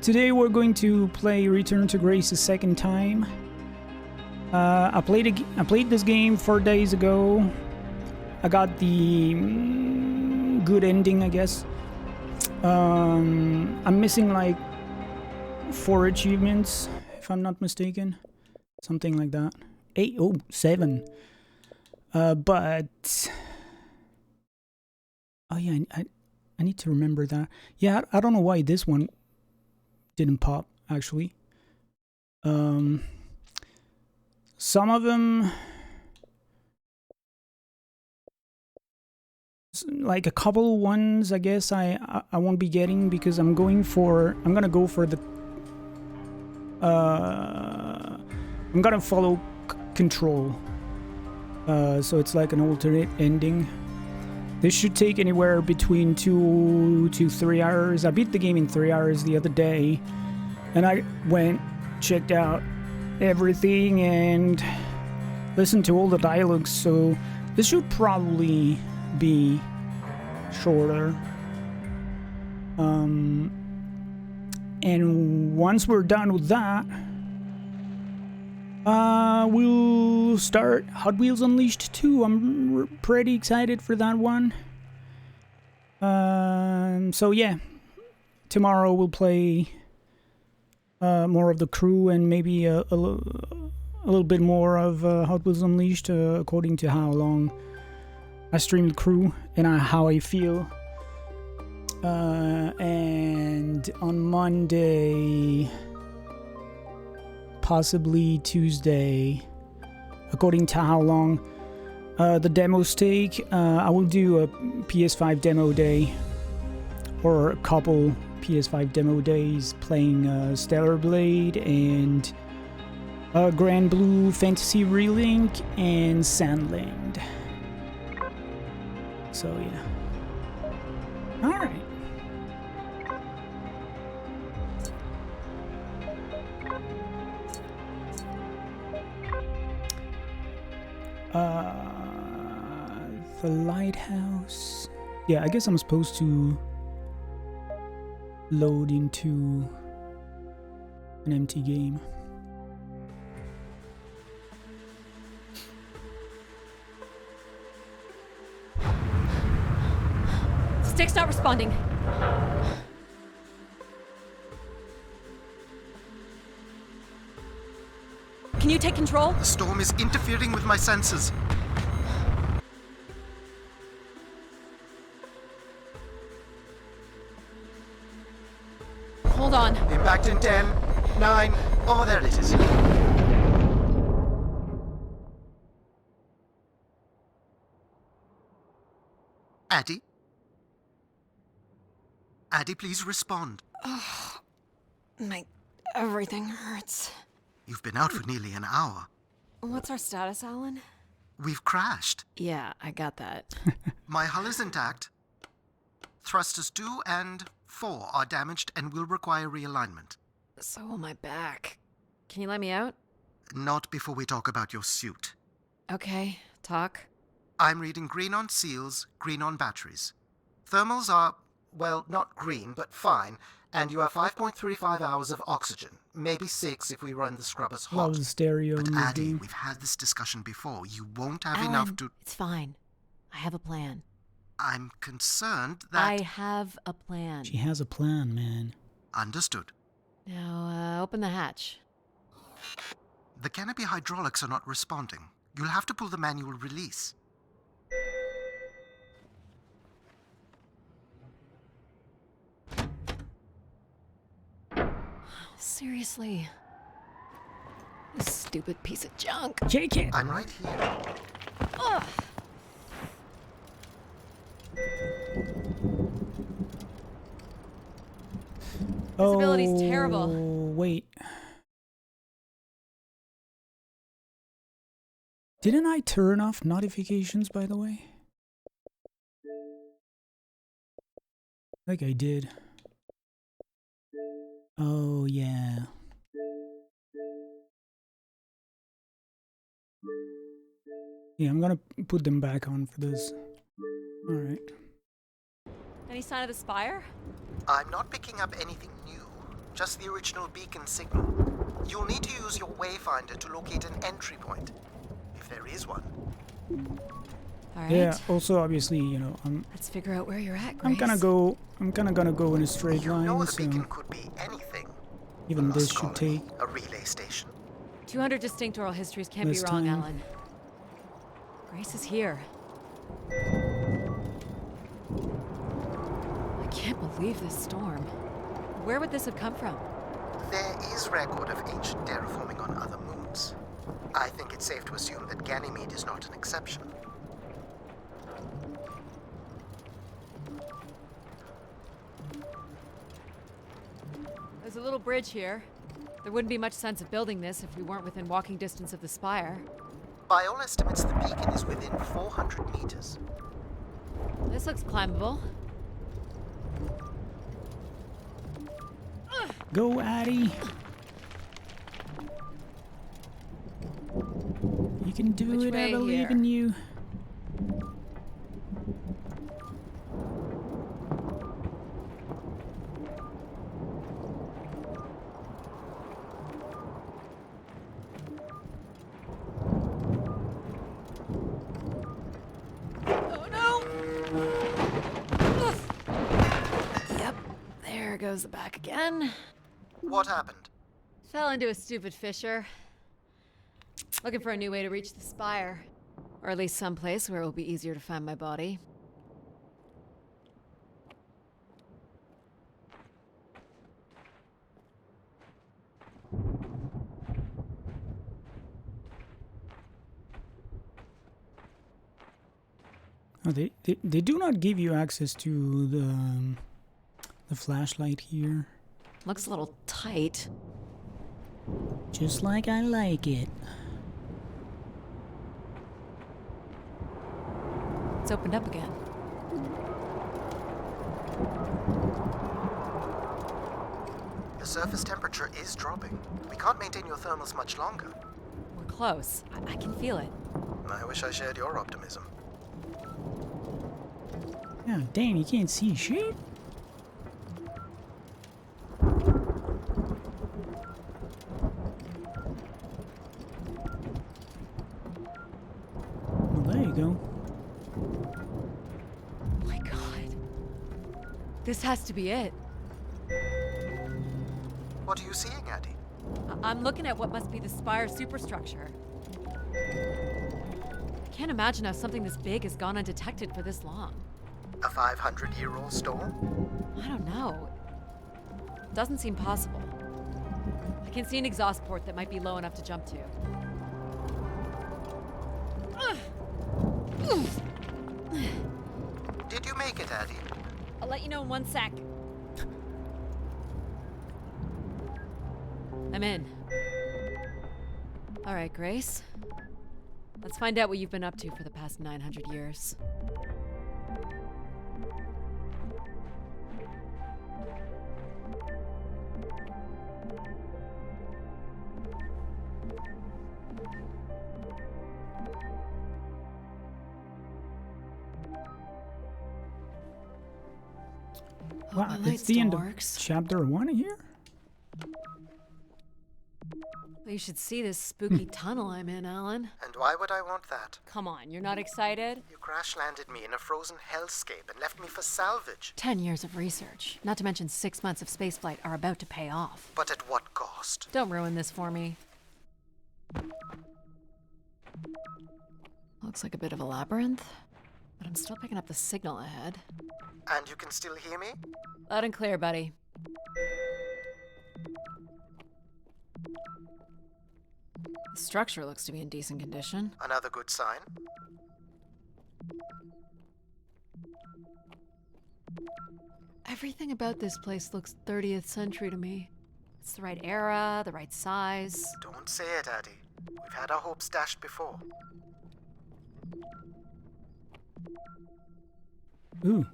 Today we're going to play Return to Grace a second time. I played this game 4 days ago. I got the good ending, I guess. I'm missing like 4 achievements, if I'm not mistaken. Something like that. 7. But... Oh yeah, I need to remember that. Yeah, I don't know why this one didn't pop, actually. Some of them... Like a couple ones, I guess I won't be getting because I'm gonna go for the... I'm gonna follow Control. So it's like an alternate ending. This should take anywhere between 2 to 3 hours. I beat the game in 3 hours the other day. And I went, checked out everything, and listened to all the dialogues. So this should probably be shorter. And once we're done with that, we'll start Hot Wheels Unleashed 2. I'm pretty excited for that one. So yeah, tomorrow we'll play more of the crew and maybe a little bit more of Hot Wheels Unleashed, according to how long I streamed crew and how I feel. And on Monday, possibly Tuesday, according to how long the demos take, I will do a PS5 demo day or a couple PS5 demo days playing Stellar Blade and Grand Blue Fantasy Relink and Sandland. So yeah. Alright. The lighthouse. Yeah, I guess I'm supposed to load into an empty game. Stick's not responding. Can you take control? The storm is interfering with my senses. Hold on. Impact in 10, 9, oh, there it is. Addie? Addie, please respond. Everything hurts. You've been out for nearly an hour. What's our status, Alan? We've crashed. Yeah, I got that. My hull is intact. Thrusters 2 and 4 are damaged and will require realignment. So will my back. Can you let me out? Not before we talk about your suit. Okay, talk. I'm reading green on seals, green on batteries. Thermals are, well, not green, but fine, and you have 5.35 hours of oxygen. Maybe 6 if we run the scrubbers hot. Love the stereo But in this Addie, game. we've had this discussion before. You won't have Alan, enough to... It's fine. I have a plan. I'm concerned that... I have a plan. She has a plan, man. Understood. Now, open the hatch. The canopy hydraulics are not responding. You'll have to pull the manual release. Seriously. This stupid piece of junk. Take it! I'm right here. Ugh. Visibility's terrible. Wait. Didn't I turn off notifications, by the way? Like I did. Oh, yeah. Yeah, I'm gonna put them back on for this. Alright. Any sign of the spire? I'm not picking up anything new. just the original beacon signal. You'll need to use your wayfinder to locate an entry point, if there is one. All right. Yeah. Also, obviously, you know, Let's figure out where you're at, Grace. I'm kind of gonna go in a straight You know line. the So beacon could be anything. even A this lost should colony, take 200 distinct oral histories can't be This wrong, time. Alan. Grace is here. I can't believe this storm. Where would this have come from? There is record of ancient terraforming on other moons. I think it's safe to assume that Ganymede is not an exception. There's a little bridge here. There wouldn't be much sense of building this if we weren't within walking distance of the spire. By all estimates, the beacon is within 400 meters. This looks climbable. go, Addy. You can do Which it. I way believe here? in you. Oh no! Oof. Yep, there goes the back again. What happened? Fell into a stupid fissure. Looking for a new way to reach the spire. Or at least someplace where it will be easier to find my body. Oh, they do not give you access to the flashlight here. Looks a little tight. Just like I like it. It's opened up again. The surface temperature is dropping. We can't maintain your thermals much longer. We're close. I can feel it. I wish I shared your optimism. Oh, damn, you can't see shit. Well, there you go. Oh my god. This has to be it. What are you seeing, Addie? I'm looking at what must be the spire superstructure. I can't imagine how something this big has gone undetected for this long. A 500-year-old storm? I don't know. Doesn't seem possible. I can see an exhaust port that might be low enough to jump to. Did you make it, Addie? I'll let you know in 1 sec. I'm in. All right, Grace. Let's find out what you've been up to for the past 900 years. Wow, my it's light the still end works. of chapter 1 here? Well, you should see this spooky tunnel I'm in, Alan. And why would I want that? Come on, you're not excited? You crash-landed me in a frozen hellscape and left me for salvage. 10 years of research, not to mention 6 months of spaceflight, are about to pay off. But at what cost? Don't ruin this for me. Looks like a bit of a labyrinth, but I'm still picking up the signal ahead. And you can still hear me? Loud and clear, buddy. The structure looks to be in decent condition. Another good sign. Everything about this place looks 30th century to me. It's the right era, the right size. Don't say it, Addie. We've had our hopes dashed before. Ooh.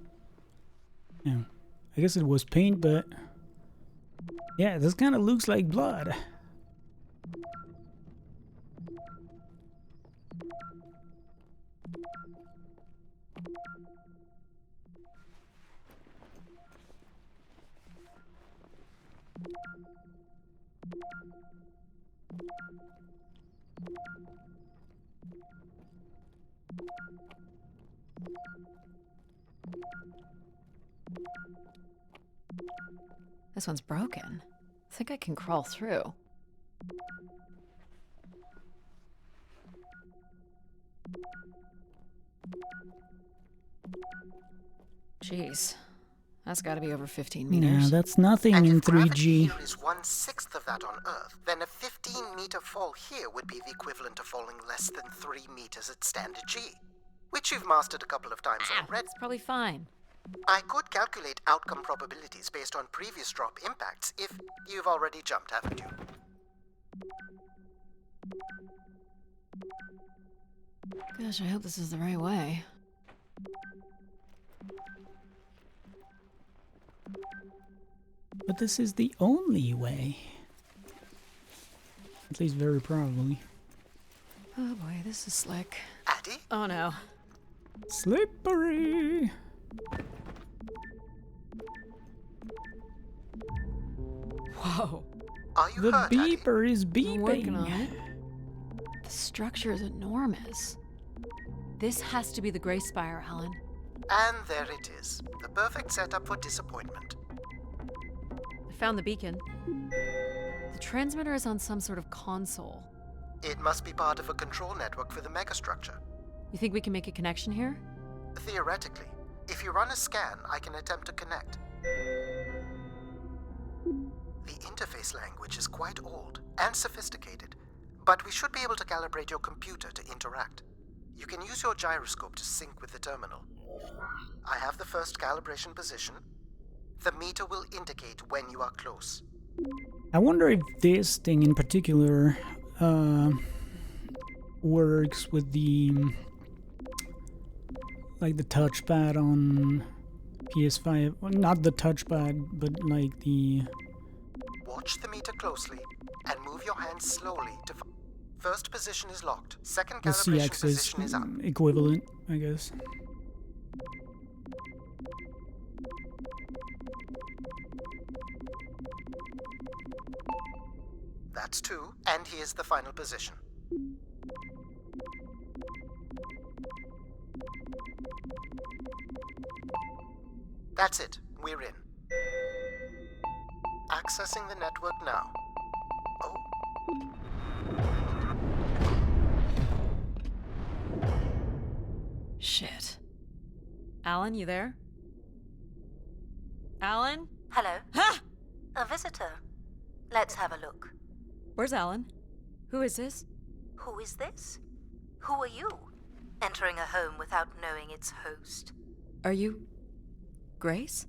Yeah. I guess it was paint, but... yeah, this kind of looks like blood. This one's broken. I think I can crawl through. Jeez. That's gotta be over 15 meters. Yeah, that's nothing And in if gravity 3G. here is 1/6 of that on Earth, then a 15-meter fall here would be the equivalent of falling less than 3 meters at standard G, which you've mastered a couple of times already. It's probably fine. I could calculate outcome probabilities based on previous drop impacts if you've already jumped, haven't you? Gosh, I hope this is the right way. But this is the only way. At least very probably. Oh boy, this is slick. Addy? Oh no. Slippery! Whoa. Are you The hurt, Addy? beeper is I'm working on beeping. it. The structure is enormous. This has to be the Gray Spire, Alan. And there it is. The perfect setup for disappointment. I found the beacon. The transmitter is on some sort of console. It must be part of a control network for the megastructure. You think we can make a connection here? Theoretically, if you run a scan, I can attempt to connect. The interface language is quite old and sophisticated, but we should be able to calibrate your computer to interact. You can use your gyroscope to sync with the terminal. I have the first calibration position. The meter will indicate when you are close. I wonder if this thing in particular works with the like the touchpad on PS5. Well, not the touchpad, but like the Watch the meter closely and move your hands slowly to... First position is locked. Second the calibration C-axis position is up. equivalent, I guess. That's 2, and here's the final position. That's it. We're in. Accessing the network now. Oh. Shit. Alan, you there? Alan? Hello? Ha! A visitor. Let's have a look. Where's Alan? Who is this? Who is this? Who are you? Entering a home without knowing its host. Are you... Grace?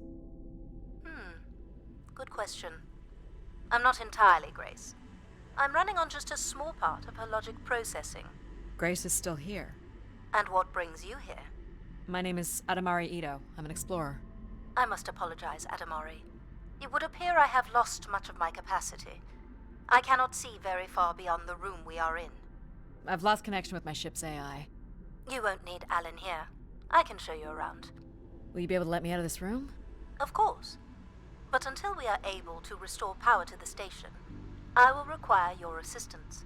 Good question. I'm not entirely Grace. I'm running on just a small part of her logic processing. Grace is still here. And what brings you here? My name is Adamari Ito. I'm an explorer. I must apologize, Adamari. It would appear I have lost much of my capacity. I cannot see very far beyond the room we are in. I've lost connection with my ship's AI. You won't need Alan here. I can show you around. Will you be able to let me out of this room? Of course. But until we are able to restore power to the station, I will require your assistance.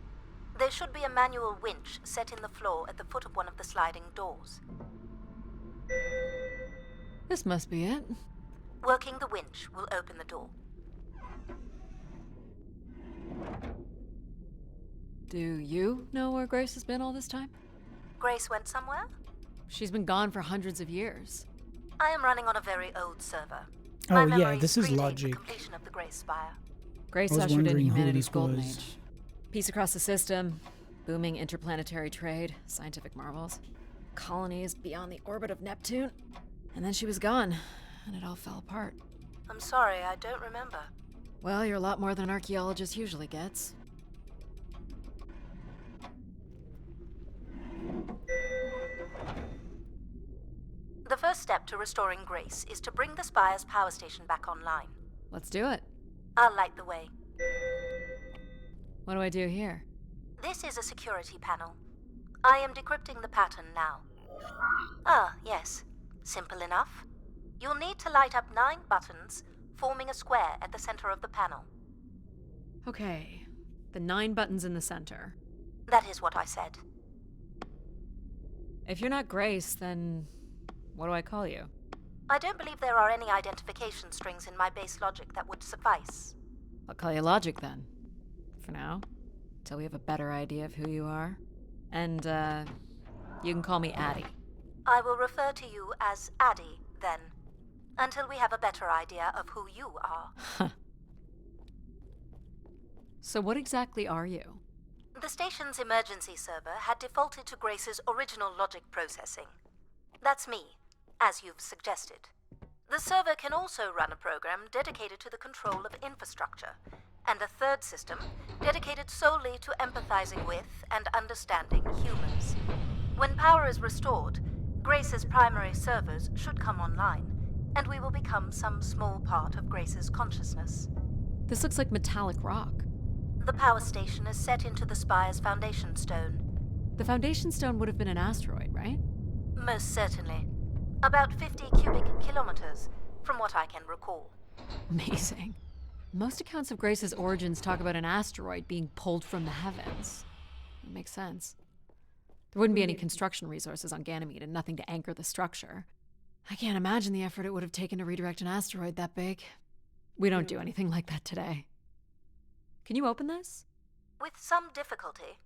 There should be a manual winch set in the floor at the foot of one of the sliding doors. This must be it. Working the winch will open the door. Do you know where Grace has been all this time? Grace went somewhere? She's been gone for hundreds of years. I am running on a very old server. Oh My yeah, memories this is predate logic. the completion of the Gray Spire. Grace I was ushered in wondering who humanity's this golden was. age. Peace across the system, booming interplanetary trade, scientific marvels, colonies beyond the orbit of Neptune. And then she was gone, and it all fell apart. I'm sorry, I don't remember. Well, you're a lot more than an archaeologist usually gets. The first step to restoring Grace is to bring the Spire's power station back online. Let's do it. I'll light the way. What do I do here? This is a security panel. I am decrypting the pattern now. Ah, yes. Simple enough. You'll need to light up 9 buttons, forming a square at the center of the panel. Okay, the 9 buttons in the center. That is what I said. If you're not Grace, then what do I call you? I don't believe there are any identification strings in my base logic that would suffice. I'll call you Logic then. For now. Till we have a better idea of who you are. And, you can call me Addie. I will refer to you as Addie, then. Until we have a better idea of who you are. So what exactly are you? The station's emergency server had defaulted to Grace's original logic processing. That's me, as you've suggested. The server can also run a program dedicated to the control of infrastructure, and a third system dedicated solely to empathizing with and understanding humans. When power is restored, Grace's primary servers should come online, and we will become some small part of Grace's consciousness. This looks like metallic rock. The power station is set into the Spire's foundation stone. The foundation stone would have been an asteroid, right? Most certainly. About 50 cubic kilometers, from what I can recall. Amazing. Most accounts of Grace's origins talk about an asteroid being pulled from the heavens. It makes sense. There wouldn't be any construction resources on Ganymede and nothing to anchor the structure. I can't imagine the effort it would have taken to redirect an asteroid that big. We don't do anything like that today. Can you open this? With some difficulty.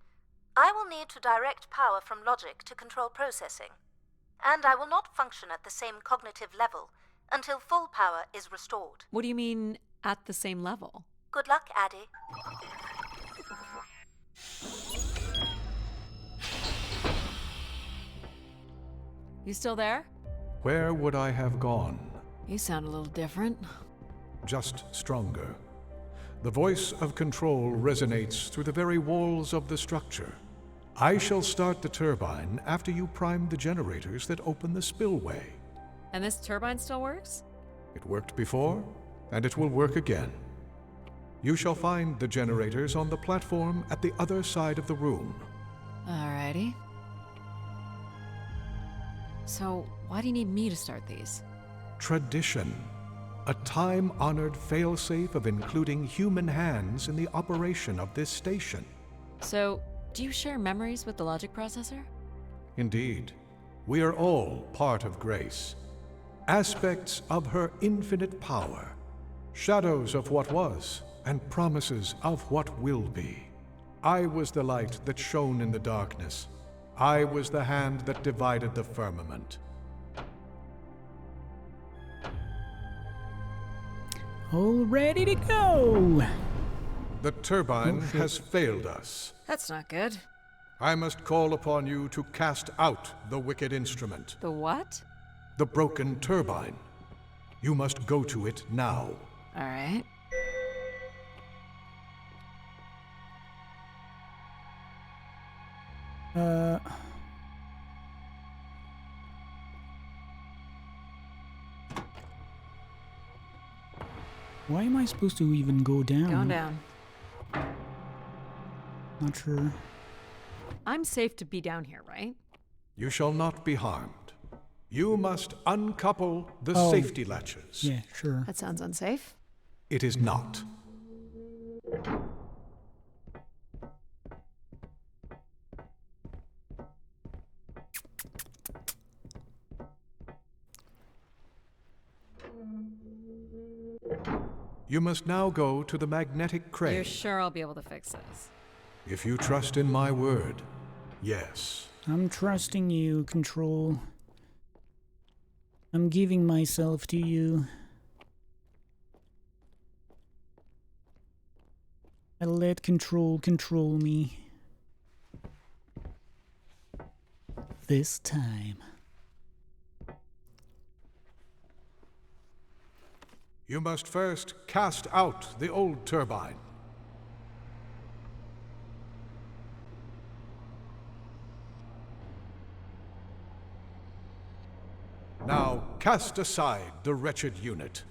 I will need to direct power from logic to control processing. And I will not function at the same cognitive level until full power is restored. What do you mean, at the same level? Good luck, Addie. You still there? Where would I have gone? You sound a little different. Just stronger. The voice of control resonates through the very walls of the structure. I shall start the turbine after you prime the generators that open the spillway. And this turbine still works? It worked before, and it will work again. You shall find the generators on the platform at the other side of the room. Alrighty. So, why do you need me to start these? Tradition. A time-honored failsafe of including human hands in the operation of this station. So, do you share memories with the logic processor? Indeed. We are all part of Grace. Aspects of her infinite power. Shadows of what was, and promises of what will be. I was the light that shone in the darkness. I was the hand that divided the firmament. All ready to go. The turbine has failed us. That's not good. I must call upon you to cast out the wicked instrument, The what? the broken turbine. You must go to it now. Alright. Why am I supposed to even go down? Going down. Not sure. I'm safe to be down here, right? You shall not be harmed. You must uncouple the Oh. safety latches. Yeah, sure. That sounds unsafe. It is not. You must now go to the magnetic crane. You're sure I'll be able to fix this? If you trust in my word, yes. I'm trusting you, Control. I'm giving myself to you. I let Control control me. This time. You must first cast out the old turbine. Now cast aside the wretched unit.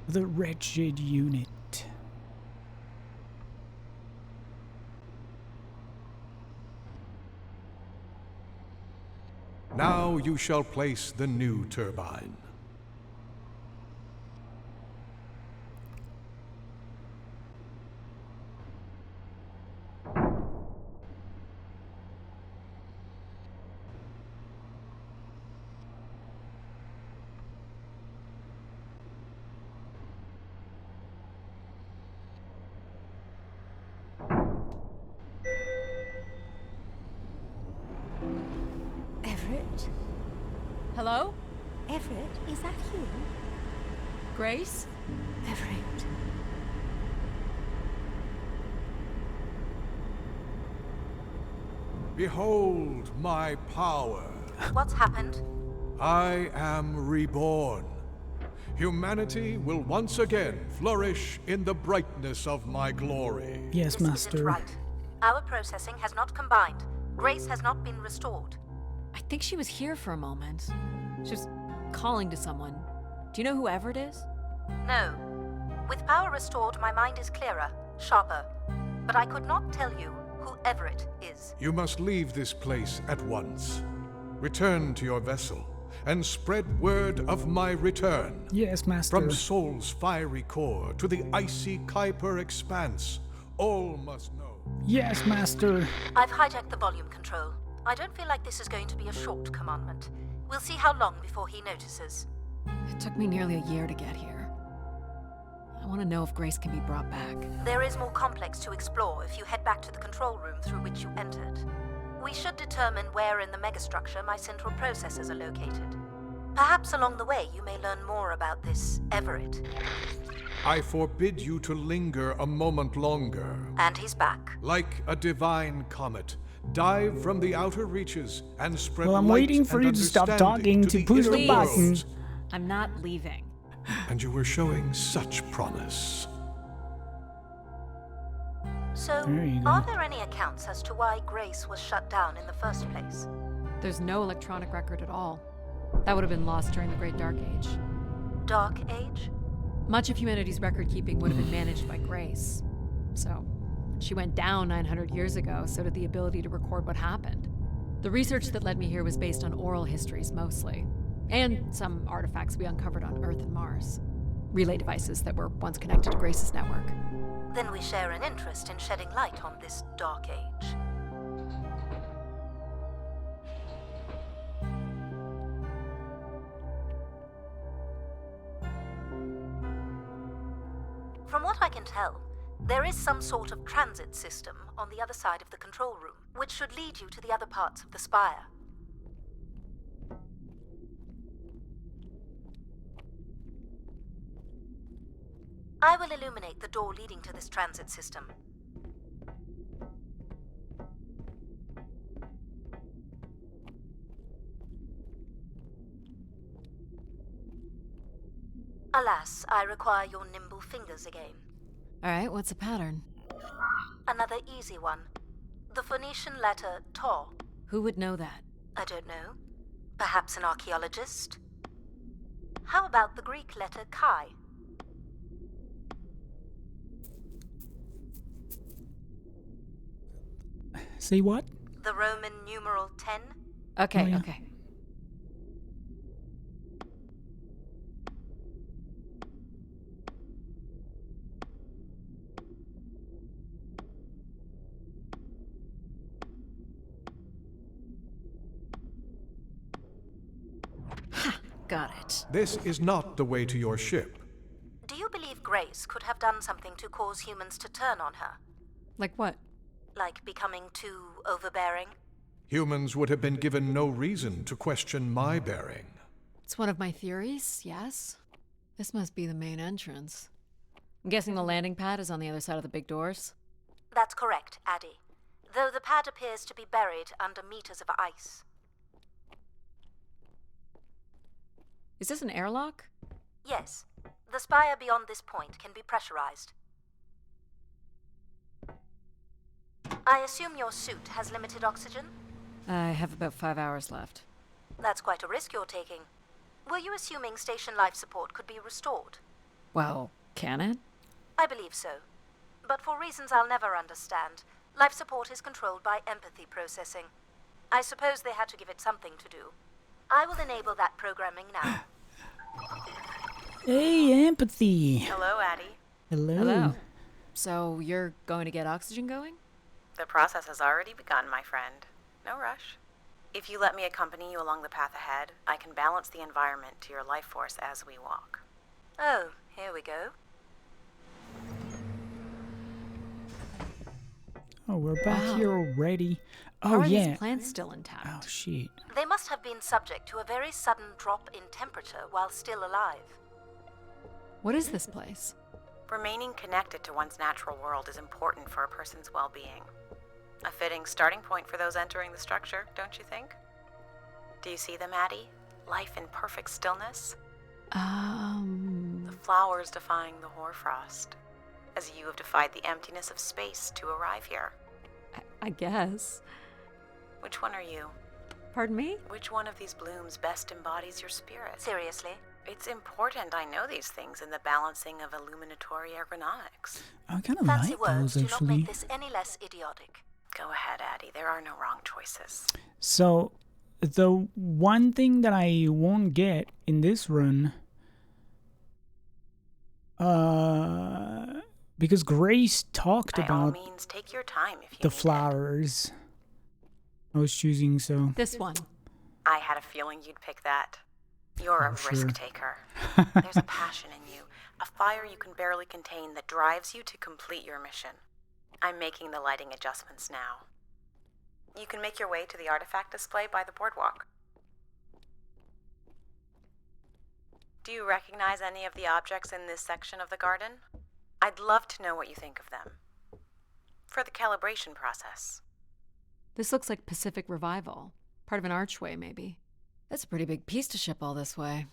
The wretched unit. Now you shall place the new turbine. Hello? Everett, is that you? Grace? Everett. Behold my power. What's happened? I am reborn. Humanity will once again flourish in the brightness of my glory. Yes, This isn't Master. right. Our processing has not combined. Grace has not been restored. I think she was here for a moment. She was calling to someone. Do you know who Everett is? No. With power restored, my mind is clearer, sharper. But I could not tell you who Everett is. You must leave this place at once. Return to your vessel and spread word of my return. Yes, Master. From Sol's fiery core to the icy Kuiper expanse, all must know. Yes, Master. I've hijacked the volume control. I don't feel like this is going to be a short commandment. We'll see how long before he notices. It took me nearly a year to get here. I want to know if Grace can be brought back. There is more complex to explore if you head back to the control room through which you entered. We should determine where in the megastructure my central processors are located. Perhaps along the way you may learn more about this Everett. I forbid you to linger a moment longer. And he's back. Like a divine comet, dive from the outer reaches and spread Well, I'm light waiting for and you to stop understanding talking to the push the inner button. worlds. I'm not leaving. And you were showing such promise. So, There you go. are there any accounts as to why Grace was shut down in the first place? There's no electronic record at all. That would have been lost during the Great Dark Age. Dark Age? Much of humanity's record keeping would have been managed by Grace. So, when she went down 900 years ago, so did the ability to record what happened. The research that led me here was based on oral histories mostly, and some artifacts we uncovered on Earth and Mars. Relay devices that were once connected to Grace's network. Then we share an interest in shedding light on this Dark Age. From what I can tell, there is some sort of transit system on the other side of the control room, which should lead you to the other parts of the spire. I will illuminate the door leading to this transit system. Alas, I require your nimble fingers again. Alright, what's the pattern? Another easy one. The Phoenician letter Tau. Who would know that? I don't know. Perhaps an archaeologist? How about the Greek letter Chi? Say what? The Roman numeral 10? Okay, Oh, yeah. okay. Ha! Got it. This is not the way to your ship. Do you believe Grace could have done something to cause humans to turn on her? Like what? Like becoming too overbearing? Humans would have been given no reason to question my bearing. It's one of my theories, yes. This must be the main entrance. I'm guessing the landing pad is on the other side of the big doors. That's correct, Addie. Though the pad appears to be buried under meters of ice. Is this an airlock? Yes. The spire beyond this point can be pressurized. I assume your suit has limited oxygen? I have about 5 hours left. That's quite a risk you're taking. Were you assuming station life support could be restored? Well, can it? I believe so. But for reasons I'll never understand, life support is controlled by empathy processing. I suppose they had to give it something to do. I will enable that programming now. Hey, empathy. Hello, Addie. Hello. Hello. So you're going to get oxygen going? The process has already begun, my friend. No rush. If you let me accompany you along the path ahead, I can balance the environment to your life force as we walk. Oh, here we go. Oh, we're back Wow. here already. Oh, How are yeah. these plants still intact? Oh, shit. They must have been subject to a very sudden drop in temperature while still alive. What is this place? Remaining connected to one's natural world is important for a person's well-being. A fitting starting point for those entering the structure, don't you think? Do you see them, Addie? Life in perfect stillness? The flowers defying the hoarfrost, as you have defied the emptiness of space to arrive here. I guess. Which one are you? Pardon me? Which one of these blooms best embodies your spirit? Seriously? It's important I know these things in the balancing of illuminatory ergonomics. I kind of Fancy like words those, do not actually. make this any less idiotic. Go ahead, Addie. There are no wrong choices. So, the one thing that I won't get in this run, because Grace talked By all about means, take your time if you the need it. flowers. I was choosing, so. This one. I had a feeling you'd pick that. You're a sure. risk taker. There's a passion in you, a fire you can barely contain that drives you to complete your mission. I'm making the lighting adjustments now. You can make your way to the artifact display by the boardwalk. Do you recognize any of the objects in this section of the garden? I'd love to know what you think of them. For the calibration process. This looks like Pacific Revival. Part of an archway, maybe. That's a pretty big piece to ship all this way.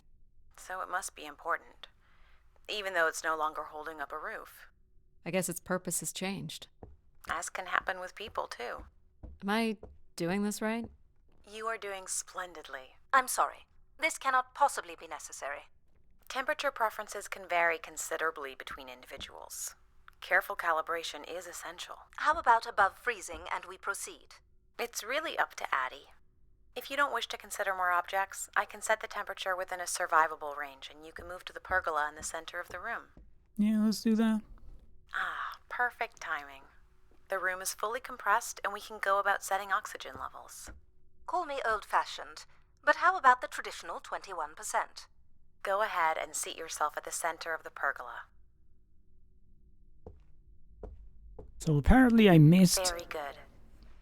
So it must be important, even though it's no longer holding up a roof. I guess its purpose has changed. As can happen with people, too. Am I doing this right? You are doing splendidly. I'm sorry. This cannot possibly be necessary. Temperature preferences can vary considerably between individuals. Careful calibration is essential. How about above freezing and we proceed? It's really up to Addie. If you don't wish to consider more objects, I can set the temperature within a survivable range and you can move to the pergola in the center of the room. Yeah, let's do that. Ah, perfect timing. The room is fully compressed and we can go about setting oxygen levels. Call me old-fashioned, but how about the traditional 21%? Go ahead and seat yourself at the center of the pergola. So apparently I missed Very good.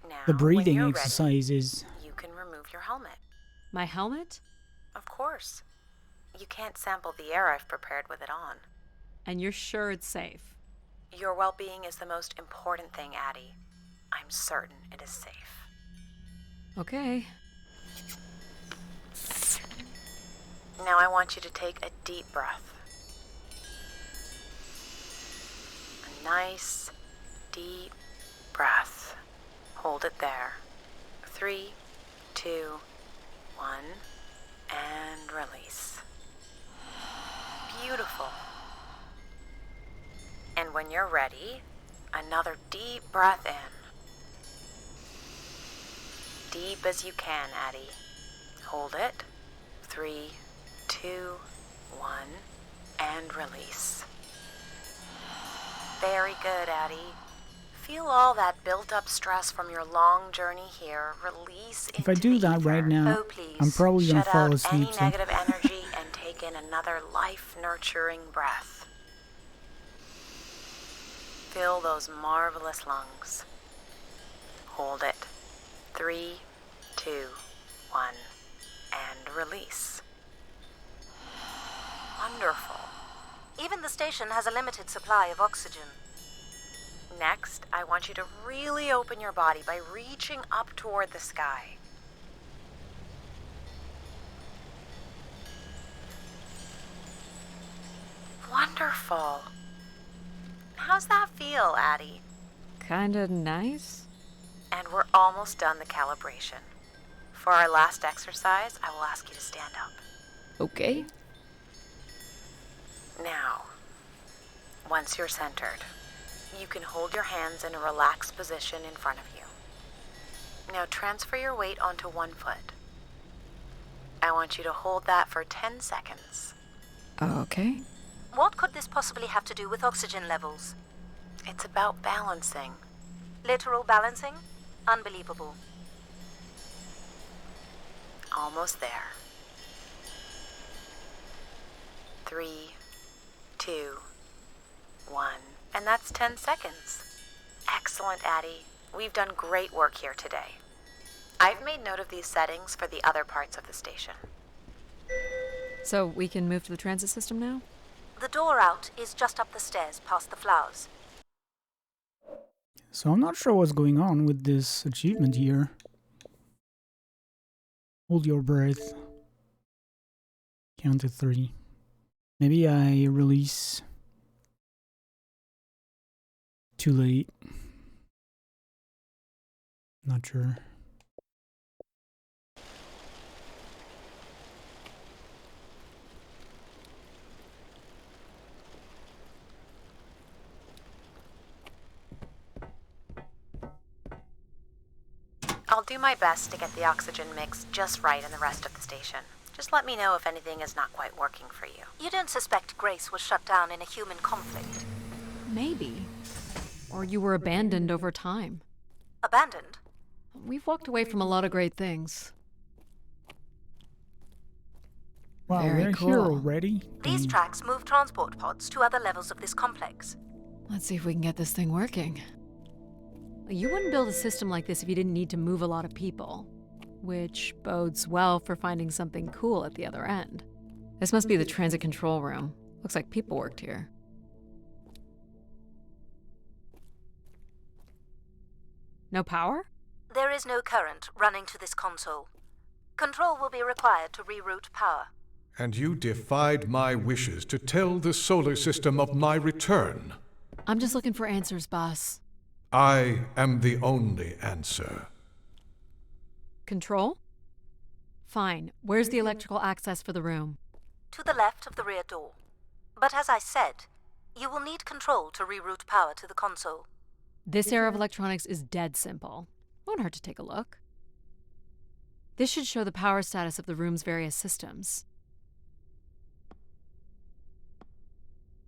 Now, the when breathing you're ready, exercises. you can remove your helmet. My helmet? Of course. You can't sample the air I've prepared with it on. And you're sure it's safe? Your well-being is the most important thing, Addie. I'm certain it is safe. Okay. Now I want you to take a deep breath. A nice, deep breath. Hold it there. 3, 2, 1, and release. Beautiful. And when you're ready, another deep breath in. Deep as you can, Addie. Hold it. 3, 2, 1, and release. Very good, Addie. Feel all that built-up stress from your long journey here release into If I do the that right ether. now, Oh, please. I'm probably gonna Shut fall out asleep. any So. negative energy and take in another life-nurturing breath. Fill those marvelous lungs. Hold it. 3, 2, 1, and release. Wonderful. Even the station has a limited supply of oxygen. Next, I want you to really open your body by reaching up toward the sky. Wonderful. How's that feel, Addie? Kinda nice? And we're almost done the calibration. For our last exercise, I will ask you to stand up. Okay. Now, once you're centered, you can hold your hands in a relaxed position in front of you. Now transfer your weight onto one foot. I want you to hold that for 10 seconds. Okay. What could this possibly have to do with oxygen levels? It's about balancing. Literal balancing? Unbelievable. Almost there. 3, 2, 1. And that's 10 seconds. Excellent, Addie. We've done great work here today. I've made note of these settings for the other parts of the station. So we can move to the transit system now? The door out is just up the stairs past the flowers. So I'm not sure what's going on with this achievement here. Hold your breath. Count to 3. Maybe I release too late. Not sure. I'll do my best to get the oxygen mix just right in the rest of the station. Just let me know if anything is not quite working for you. You don't suspect Grace was shut down in a human conflict? Maybe. Or you were abandoned over time. Abandoned? We've walked away from a lot of great things. Wow, Very we're cool. here already? These tracks move transport pods to other levels of this complex. Let's see if we can get this thing working. You wouldn't build a system like this if you didn't need to move a lot of people, which bodes well for finding something cool at the other end. This must be the transit control room. Looks like people worked here. No power? There is no current running to this console. Control will be required to reroute power. And you defied my wishes to tell the solar system of my return. I'm just looking for answers, boss. I am the only answer. Control? Fine. Where's the electrical access for the room? To the left of the rear door. But as I said, you will need control to reroute power to the console. This era of electronics is dead simple. Won't hurt to take a look. This should show the power status of the room's various systems.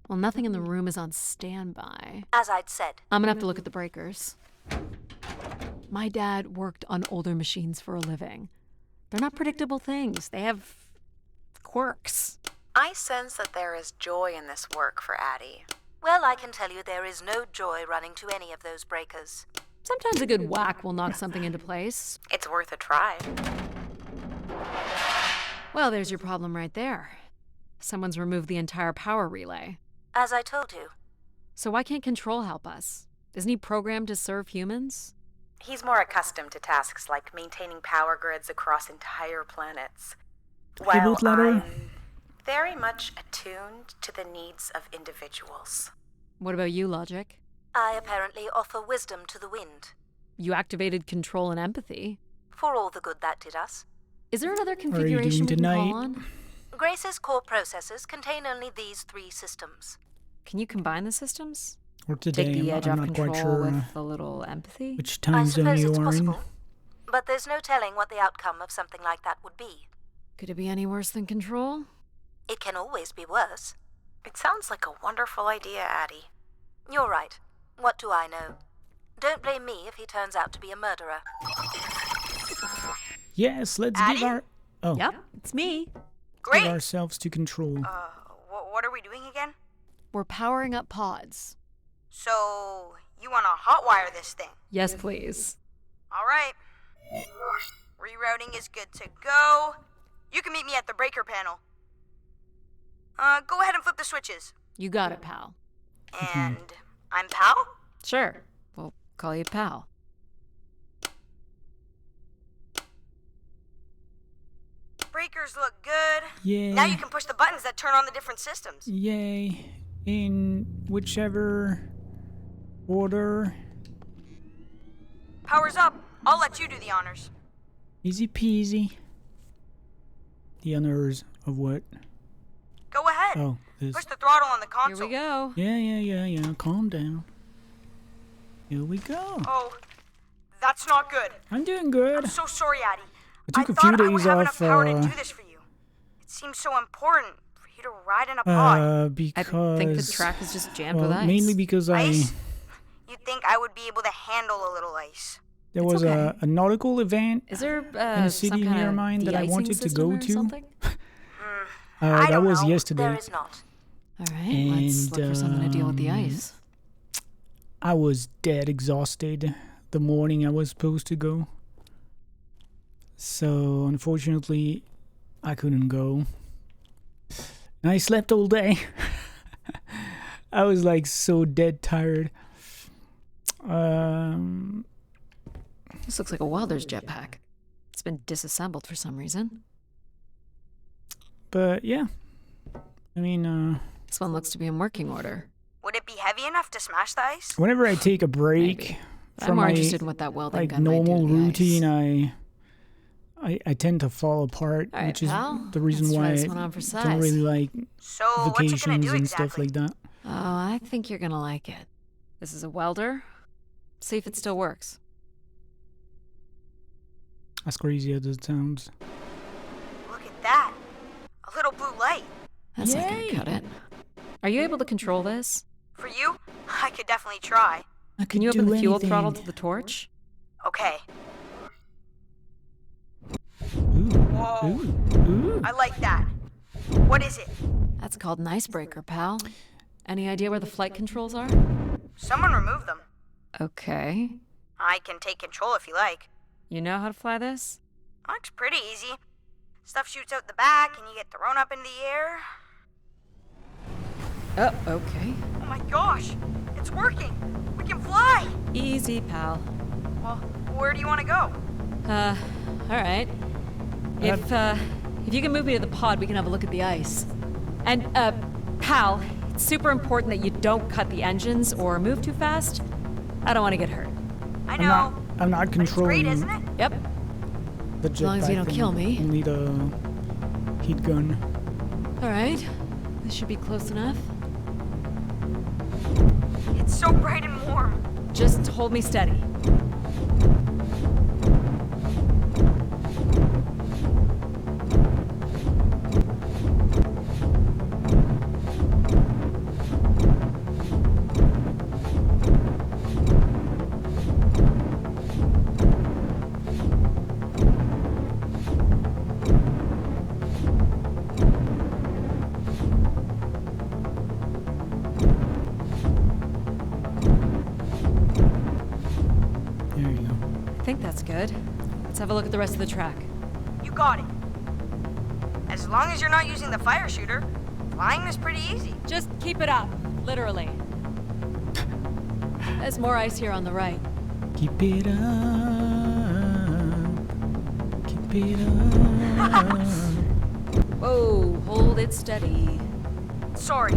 Well, nothing in the room is on standby. As I'd said, I'm gonna have to look at the breakers. My dad worked on older machines for a living. They're not predictable things. They have quirks. I sense that there is joy in this work for Addie. well, I can tell you there is no joy running to any of those breakers. Sometimes a good whack will knock something into place. It's worth a try. Well, there's your problem right there. Someone's removed the entire power relay. As I told you, So why can't Control help us? Isn't he programmed to serve humans? He's more accustomed to tasks like maintaining power grids across entire planets. Well, ladder. I'm very much attuned to the needs of individuals. What about you, Logic? I apparently offer wisdom to the wind, You activated Control and Empathy. for all the good that did us. Is there another doing configuration we can tonight? call on? Grace's core processors contain only these 3 systems. Can you combine the systems? Or today, Take the edge I'm off not Control quite sure with a little empathy? which I time zone suppose you it's are in. possible, but there's no telling what the outcome of something like that would be. Could it be any worse than Control? It can always be worse. It sounds like a wonderful idea, Addie. You're right. What do I know? Don't blame me if he turns out to be a murderer. Yes, let's Addie? give our Yep, it's me. give Great. ourselves to Control. What are we doing again? We're powering up pods. So, you want to hotwire this thing? Yes, please. All right. Rerouting is good to go. You can meet me at the breaker panel. Go ahead and flip the switches. You got it, pal. And I'm Pal? Sure. We'll call you pal. Breakers look good. Yay. Now you can push the buttons that turn on the different systems. Yay. In whichever order. Power's up. I'll let you do the honors. Easy peasy. The honors of what? Go ahead. Oh, this. Push the throttle on the Here console. we go. Yeah. Calm down. Here we go. Oh, that's not good. I'm doing good. I'm so sorry, Addie. I took a thought few I would days have off, enough power to do this for you. It seems so important for you to ride in a pod. Because I think the track is just jammed with ice. mainly because Ice? You'd think I would be able to handle a little ice. there It's was okay. a nautical event Is there in a city some kind near of mine that I de-icing wanted to system go or to. something? I that don't was know. yesterday. There is not. All right, let's And, look for something to deal with the ice. I was dead exhausted the morning I was supposed to go. So unfortunately, I couldn't go. And I slept all day. I was like so dead tired. This looks like a welder's jetpack. It's been disassembled for some reason. But yeah, I mean, This one looks to be in working order. Would it be heavy enough to smash the ice? whenever I take a break Maybe. I'm from more my interested in what that welding like gun might do normal to the ice. routine, I tend to fall apart, All right, which is pal. the reason Let's try why this I one on for don't size. really like So, what's it gonna vacations do and exactly? stuff like that. Oh, I think you're gonna like it. This is a welder. See if it still works. As crazy as it sounds. Look at that. A little blue light. That's not Yay! gonna cut it. Are you able to control this? For you, I could definitely try. I Can could you open do the fuel anything. throttle to the torch? Okay. Ooh, Whoa. ooh. I like that. What is it? That's called an icebreaker, pal. Any idea where the flight controls are? Someone removed them. Okay. I can take control if you like. You know how to fly this? Looks pretty easy. Stuff shoots out the back and you get thrown up into the air. Oh, okay. Oh my gosh! It's working! We can fly! Easy, pal. Well, where do you want to go? Alright. If you can move me to the pod, we can have a look at the ice. And, pal, it's super important that you don't cut the engines or move too fast. I don't want to get hurt. I I'm know. not But it's controlling great, isn't it? Yep. the As long as you jetpack don't thing, kill me. Only the heat gun. Alright. This should be close enough. It's so bright and warm. Just hold me steady. There you go. I think that's good. Let's have a look at the rest of the track. You got it. As long as you're not using the fire shooter, flying is pretty easy. Just keep it up, literally. There's more ice here on the right. Keep it up. Keep it up. Whoa, hold it steady. Sorry.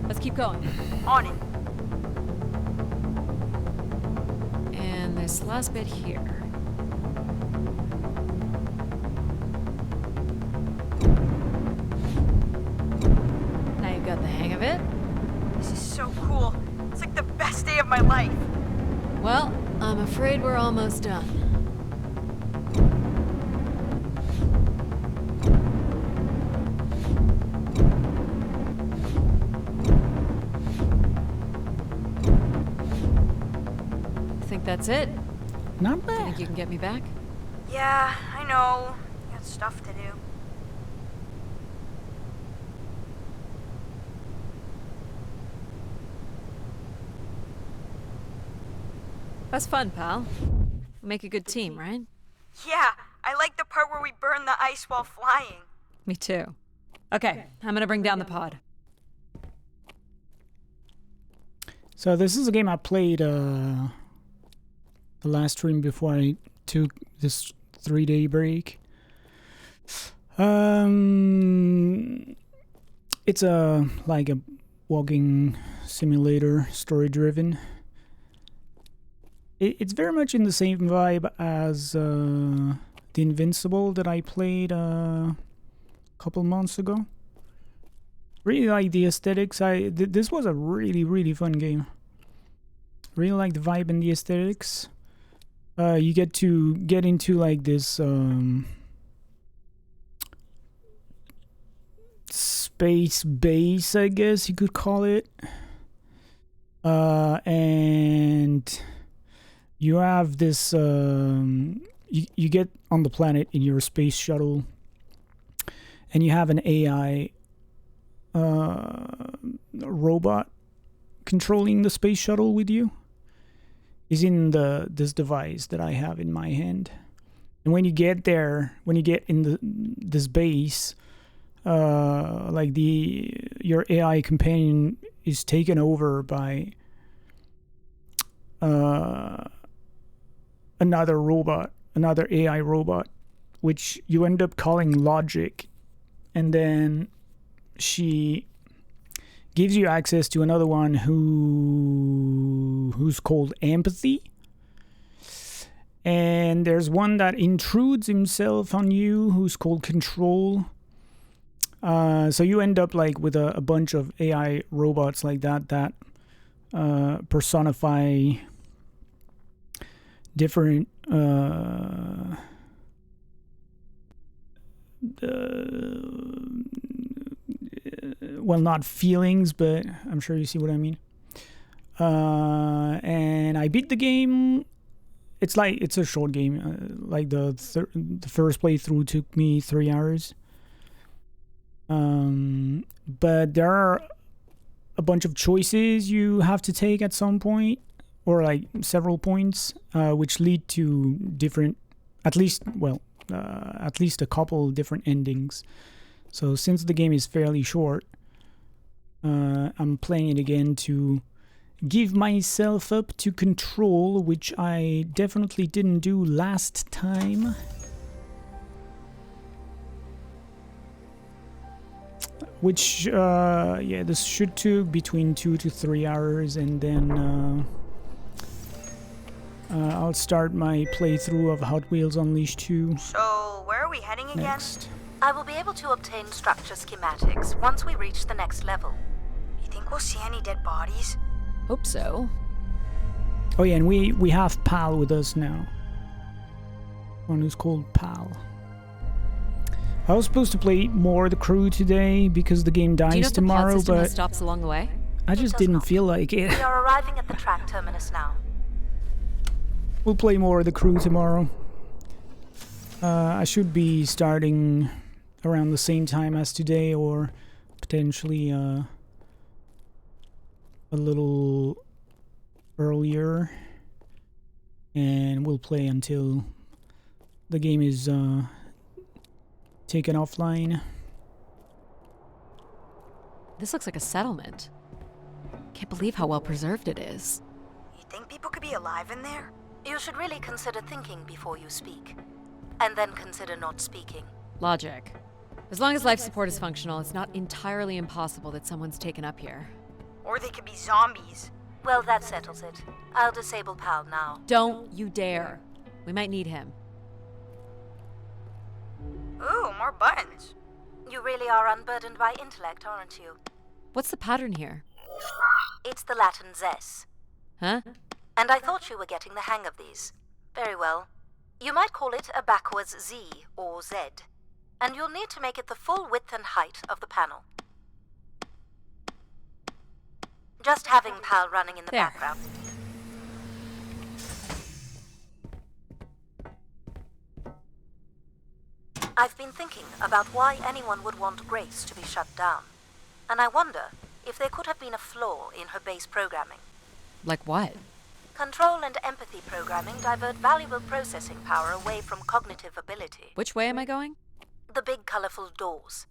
Let's keep going. On it. And this last bit here. Now you've got the hang of it. This is so cool. It's like the best day of my life. Well, I'm afraid we're almost done. Think that's it? Not Think bad. you can get me back? Yeah, I know. Got stuff to do. That's fun, pal. We make a good team, right? Yeah, I like the part where we burn the ice while flying. Me too. Okay, I'm gonna bring down the pod. So this is a game I played the last stream before I took this 3-day break. It's like a walking simulator, story driven. It's very much in the same vibe as The Invincible that I played a couple months ago. Really like the aesthetics. This was a really fun game. Really like the vibe and the aesthetics. You get to get into like this space base, I guess you could call it. And you have this, you get on the planet in your space shuttle, and you have an AI robot controlling the space shuttle with you. Is in this device that I have in my hand. And when you get there, when you get in this base, like your AI companion is taken over by another robot, another AI robot, which you end up calling Logic, and then she gives you access to another one who's called Empathy. And there's one that intrudes himself on you who's called Control. So you end up like with a bunch of AI robots like that personify different well, not feelings, but I'm sure you see what I mean. And I beat the game. It's a short game. Like the first playthrough took me 3 hours. But there are a bunch of choices you have to take at some point, or like several points, which lead to different, at least a couple different endings. So since the game is fairly short, I'm playing it again to give myself up to Control, which I definitely didn't do last time. Which, this should take between 2 to 3 hours, and then I'll start my playthrough of Hot Wheels Unleashed 2. So, where are we heading again? Next. I will be able to obtain structure schematics once we reach the next level. You think we'll see any dead bodies? Hope so. Oh yeah, and we have Pal with us now. One who's called Pal. I was supposed to play more The Crew today because the game dies Do you know if tomorrow, the pod system but has stops along the way? I just didn't feel like it. We are arriving at the track terminus now. We'll play more of The Crew tomorrow. I should be starting around the same time as today, or potentially a little earlier, and we'll play until the game is taken offline. This looks like a settlement. Can't believe how well preserved it is. You think people could be alive in there? You should really consider thinking before you speak. And then consider not speaking. Logic. As long as life support is functional, it's not entirely impossible that someone's taken up here. Or they could be zombies. Well, that settles it. I'll disable Pal now. Don't you dare. We might need him. Ooh, more buttons. You really are unburdened by intellect, aren't you? What's the pattern here? It's the Latin zes. Huh? And I thought you were getting the hang of these. Very well. You might call it a backwards Z or Z. And you'll need to make it the full width and height of the panel. Just having Pal running in the There. background. I've been thinking about why anyone would want Grace to be shut down. And I wonder if there could have been a flaw in her base programming. Like what? Control and empathy programming divert valuable processing power away from cognitive ability. Which way am I going? The big colorful doors.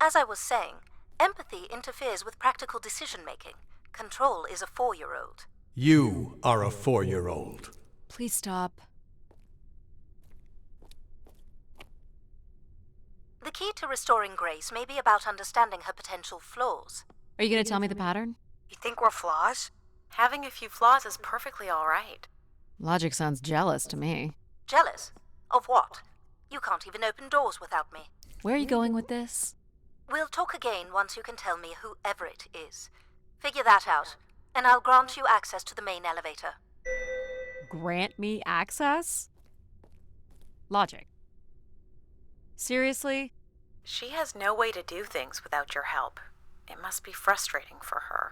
As I was saying, empathy interferes with practical decision-making. Control is a 4-year-old. You are a 4-year-old. Please stop. The key to restoring Grace may be about understanding her potential flaws. Are you gonna tell me the pattern? You think we're flaws? Having a few flaws is perfectly all right. Logic sounds jealous to me. Jealous? Of what? You can't even open doors without me. Where are you going with this? We'll talk again once you can tell me who Everett is. Figure that out, and I'll grant you access to the main elevator. Grant me access? Logic. Seriously? She has no way to do things without your help. It must be frustrating for her.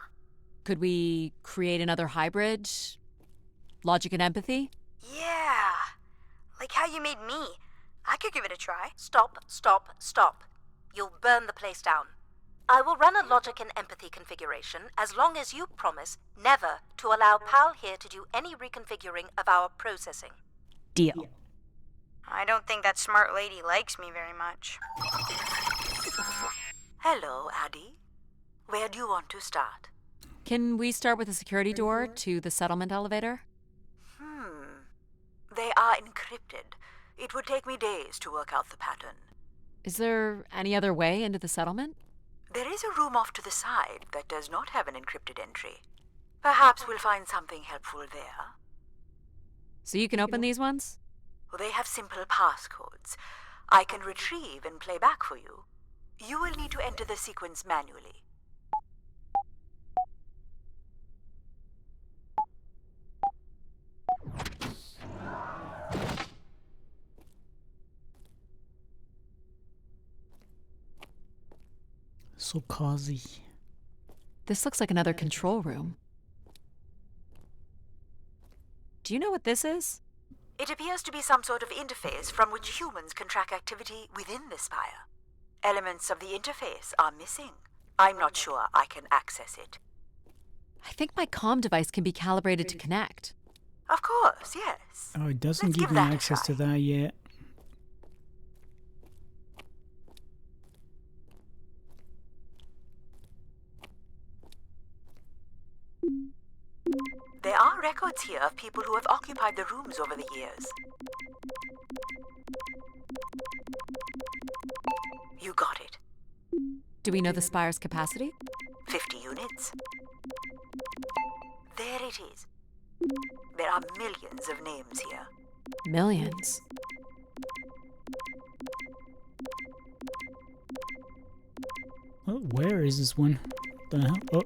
Could we create another hybrid? Logic and empathy? Yeah. Like how you made me. I could give it a try. Stop, stop, stop. You'll burn the place down. I will run a logic and empathy configuration as long as you promise never to allow Pal here to do any reconfiguring of our processing. Deal. I don't think that smart lady likes me very much. Hello, Addie. Where do you want to start? Can we start with the security door to the settlement elevator? They are encrypted. It would take me days to work out the pattern. Is there any other way into the settlement? There is a room off to the side that does not have an encrypted entry. Perhaps we'll find something helpful there. So you can open these ones? They have simple passcodes. I can retrieve and play back for you. You will need to enter the sequence manually. So cozy. This looks like another control room. Do you know what this is? It appears to be some sort of interface from which humans can track activity within the spire. Elements of the interface are missing. I'm not sure I can access it. I think my comm device can be calibrated to connect. Of course, yes. Oh, it doesn't Let's give give me that a access to try. that yet. There are records here of people who have occupied the rooms over the years. You got it. Do we know the spire's capacity? 50 units. There it is. There are millions of names here. Millions. Oh, where is this one? The hell? Oh,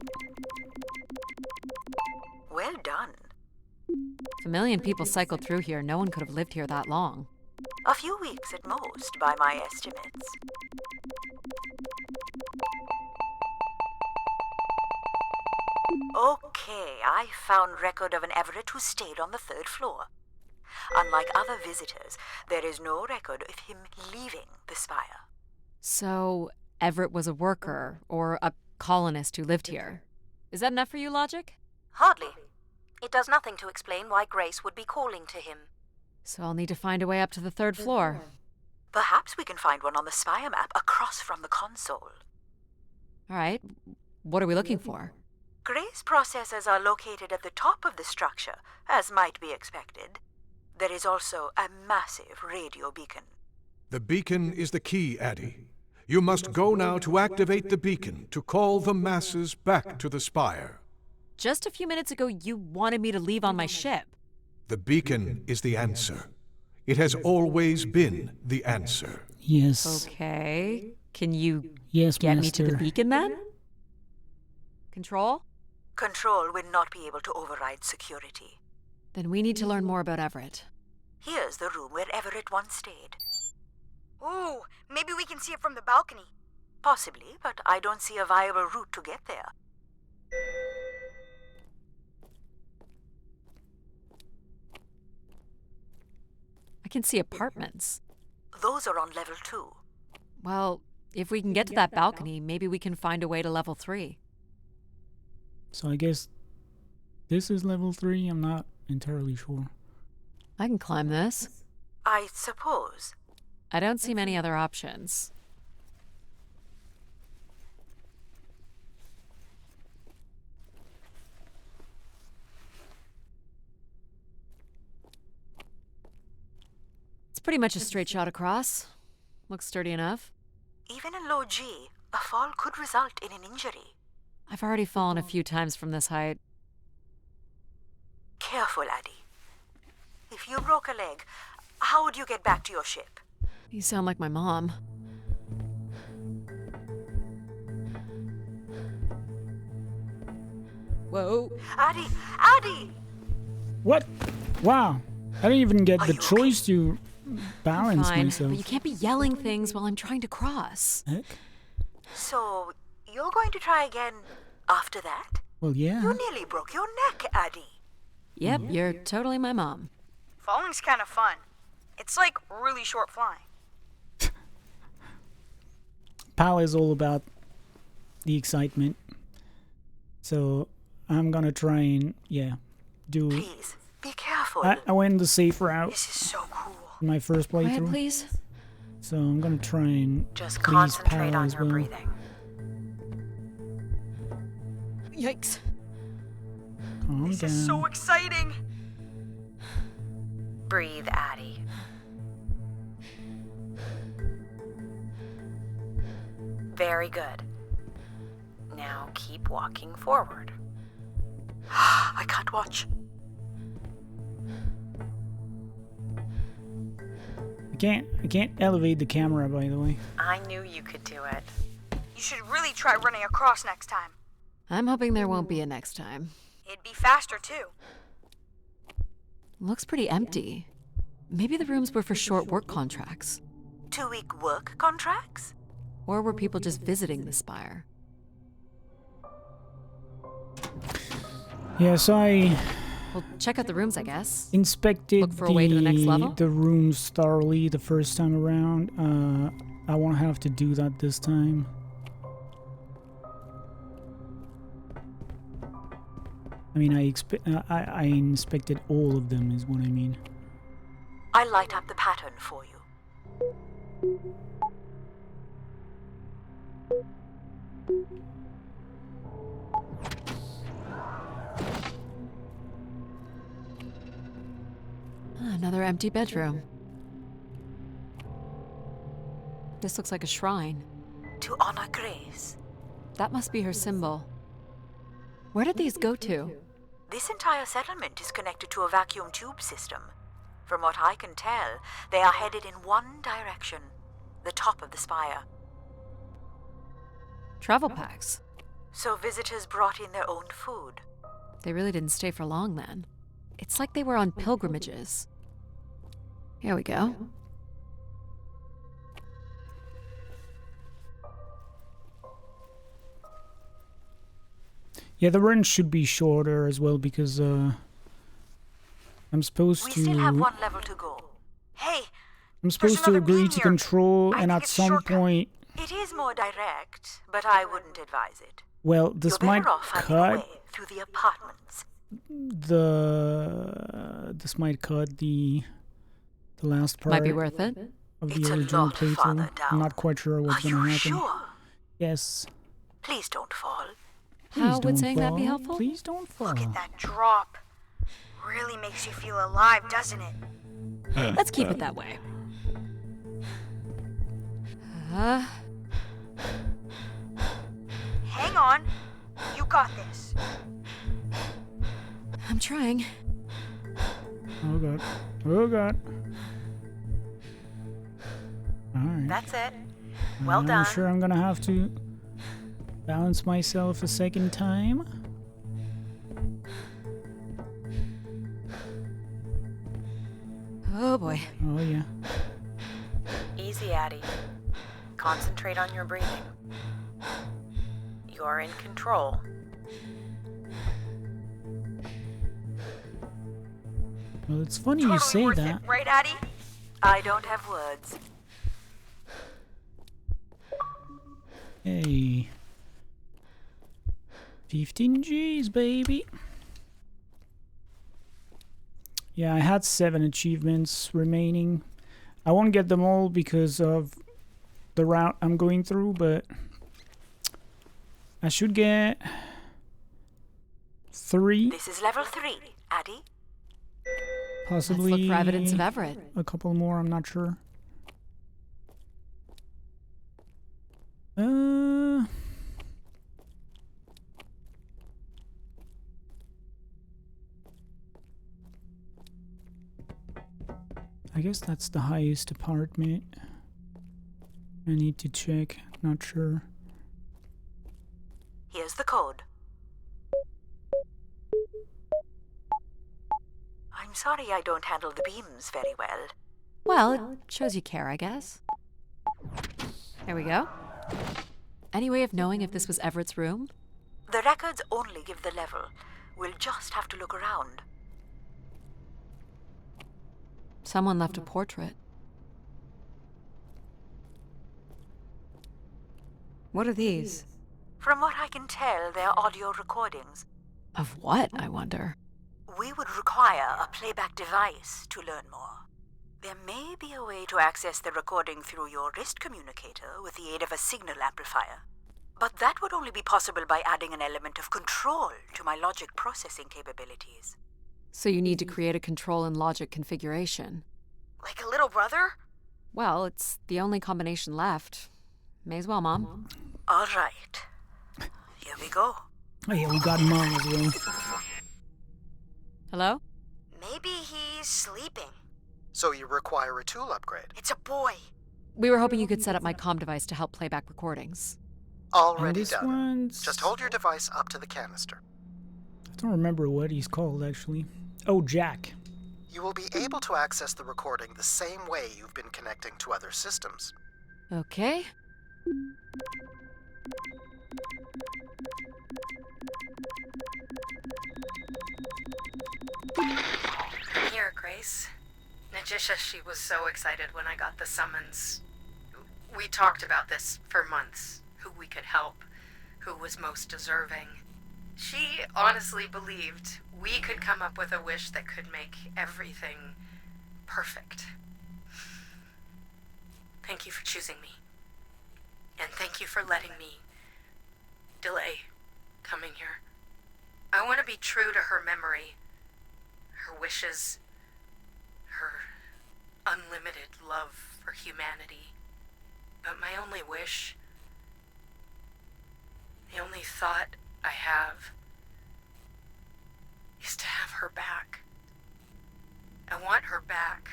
Well done. If a million people cycled through here, no one could have lived here that long. A few weeks at most, by my estimates. Okay, I found record of an Everett who stayed on the 3rd floor. Unlike other visitors, there is no record of him leaving the spire. So, Everett was a worker, or a colonist who lived here. Is that enough for you, Logic? Hardly. It does nothing to explain why Grace would be calling to him. So I'll need to find a way up to the 3rd floor. Perhaps we can find one on the spire map across from the console. All right. What are we looking for? Grace processors are located at the top of the structure, as might be expected. There is also a massive radio beacon. The beacon is the key, Addie. You must go now to activate the beacon to call the masses back to the spire. Just a few minutes ago, you wanted me to leave on my ship. The beacon is the answer. It has always been the answer. yes. Okay. Can you Yes, get me to the master. beacon then? Control? Control will not be able to override security. Then we need to learn more about Everett. Here's the room where Everett once stayed. Ooh, maybe we can see it from the balcony. Possibly, but I don't see a viable route to get there. I can see apartments. Those are on level 2. Well, if we can get to that balcony, maybe we can find a way to level 3. So I guess this is level 3. I'm not entirely sure. I can climb this. I suppose. I don't see many other options. It's pretty much a straight shot across. Looks sturdy enough. Even in low G, a fall could result in an injury. I've already fallen a few times from this height. Careful, Addie. If you broke a leg, how would you get back to your ship? You sound like my mom. Whoa. Addie! Addie! What? Wow. I didn't even get Are the you choice to balance Fine, myself. but you can't be yelling things while I'm trying to cross. Heck? So, you're going to try again after that? Well, yeah. You nearly broke your neck, Addie. Yep, you're totally my mom. Falling's kind of fun. It's like really short flying. PAL is all about the excitement. So I'm gonna try and, do... Please, be careful. I went the safe route This is so cool. in my first Quiet, playthrough. please. So I'm gonna try and Just please concentrate PAL on as your well. breathing. Yikes. Calm This down. is so exciting. Breathe, Addie. Very good. Now keep walking forward. I can't watch. I can't elevate the camera, by the way. I knew you could do it. You should really try running across next time. I'm hoping there won't be a next time. It'd be faster too. Looks pretty empty. Maybe the rooms were for short work contracts. 2-week work contracts? Or were people just visiting the spire? Yeah, so I Well, check out the rooms, I guess. inspected Look for a way to the next level? the rooms thoroughly the first time around. I won't have to do that this time. I mean, I inspected all of them, is what I mean. I'll light up the pattern for you. Another empty bedroom. This looks like a shrine. To honor Grace. That must be her symbol. Where did these go to? This entire settlement is connected to a vacuum tube system. From what I can tell, they are headed in one direction. The top of the spire. Travel packs. So visitors brought in their own food. They really didn't stay for long then. It's like they were on pilgrimages. Here we go. Yeah, the run should be shorter as well because I'm supposed We to. still have one level to go. Hey, I'm supposed to another agree beam to here. control, I and think at it's a some shortcut. point, It is more direct, but I wouldn't advise it. well, this You're might better off finding a cut way through the apartments. this might cut the last part Might be worth it. of It's the a original lot farther playthrough. I'm down. not quite sure what's Are gonna you happen. sure? Yes. Please don't fall. Please How would don't saying that be fall. helpful? Please don't fall. look at that drop. Really makes you feel alive, doesn't it? Let's keep it that way. Hang on. You got this. I'm trying. Oh god. Oh god. Alright. That's it. Well I'm done. sure I'm gonna have to balance myself a second time. Oh boy. Oh yeah. Easy, Addie. Concentrate on your breathing. You're in control. Well, it's funny Totally you say worth that. it, right, Addie? I don't have words. Hey. 15 G's, baby. Yeah, I had 7 achievements remaining. I won't get them all because of the route I'm going through, but I should get 3, This is level 3, Addie. possibly Let's look for evidence of Everett. a couple more, I'm not sure. I guess that's the highest apartment. I need to check, not sure. Here's the code. I'm sorry I don't handle the beams very well. Well, it shows you care, I guess. There we go. Any way of knowing if this was Everett's room? The records only give the level. We'll just have to look around. Someone left a portrait. What are these? From what I can tell, they're audio recordings. Of what, I wonder? We would require a playback device to learn more. There may be a way to access the recording through your wrist communicator with the aid of a signal amplifier. But that would only be possible by adding an element of control to my logic processing capabilities. So you need to create a control and logic configuration. Like a little brother? Well, it's the only combination left. May as well, Mom. All right. Here we go. Oh yeah, we got Mom as well. Hello? Maybe he's sleeping. So you require a tool upgrade. It's a boy. We were hoping you could set up my comm device to help playback recordings. Already this done. one's... Just hold your device up to the canister. I don't remember what he's called, actually. Oh, Jack. You will be able to access the recording the same way you've been connecting to other systems. Okay. Here, Grace. Najisha, she was so excited when I got the summons. We talked about this for months. Who we could help. Who was most deserving. She honestly believed we could come up with a wish that could make everything perfect. Thank you for choosing me. And thank you for letting me delay coming here. I want to be true to her memory, her wishes, her unlimited love for humanity. But my only wish, the only thought I have, is to have her back. I want her back.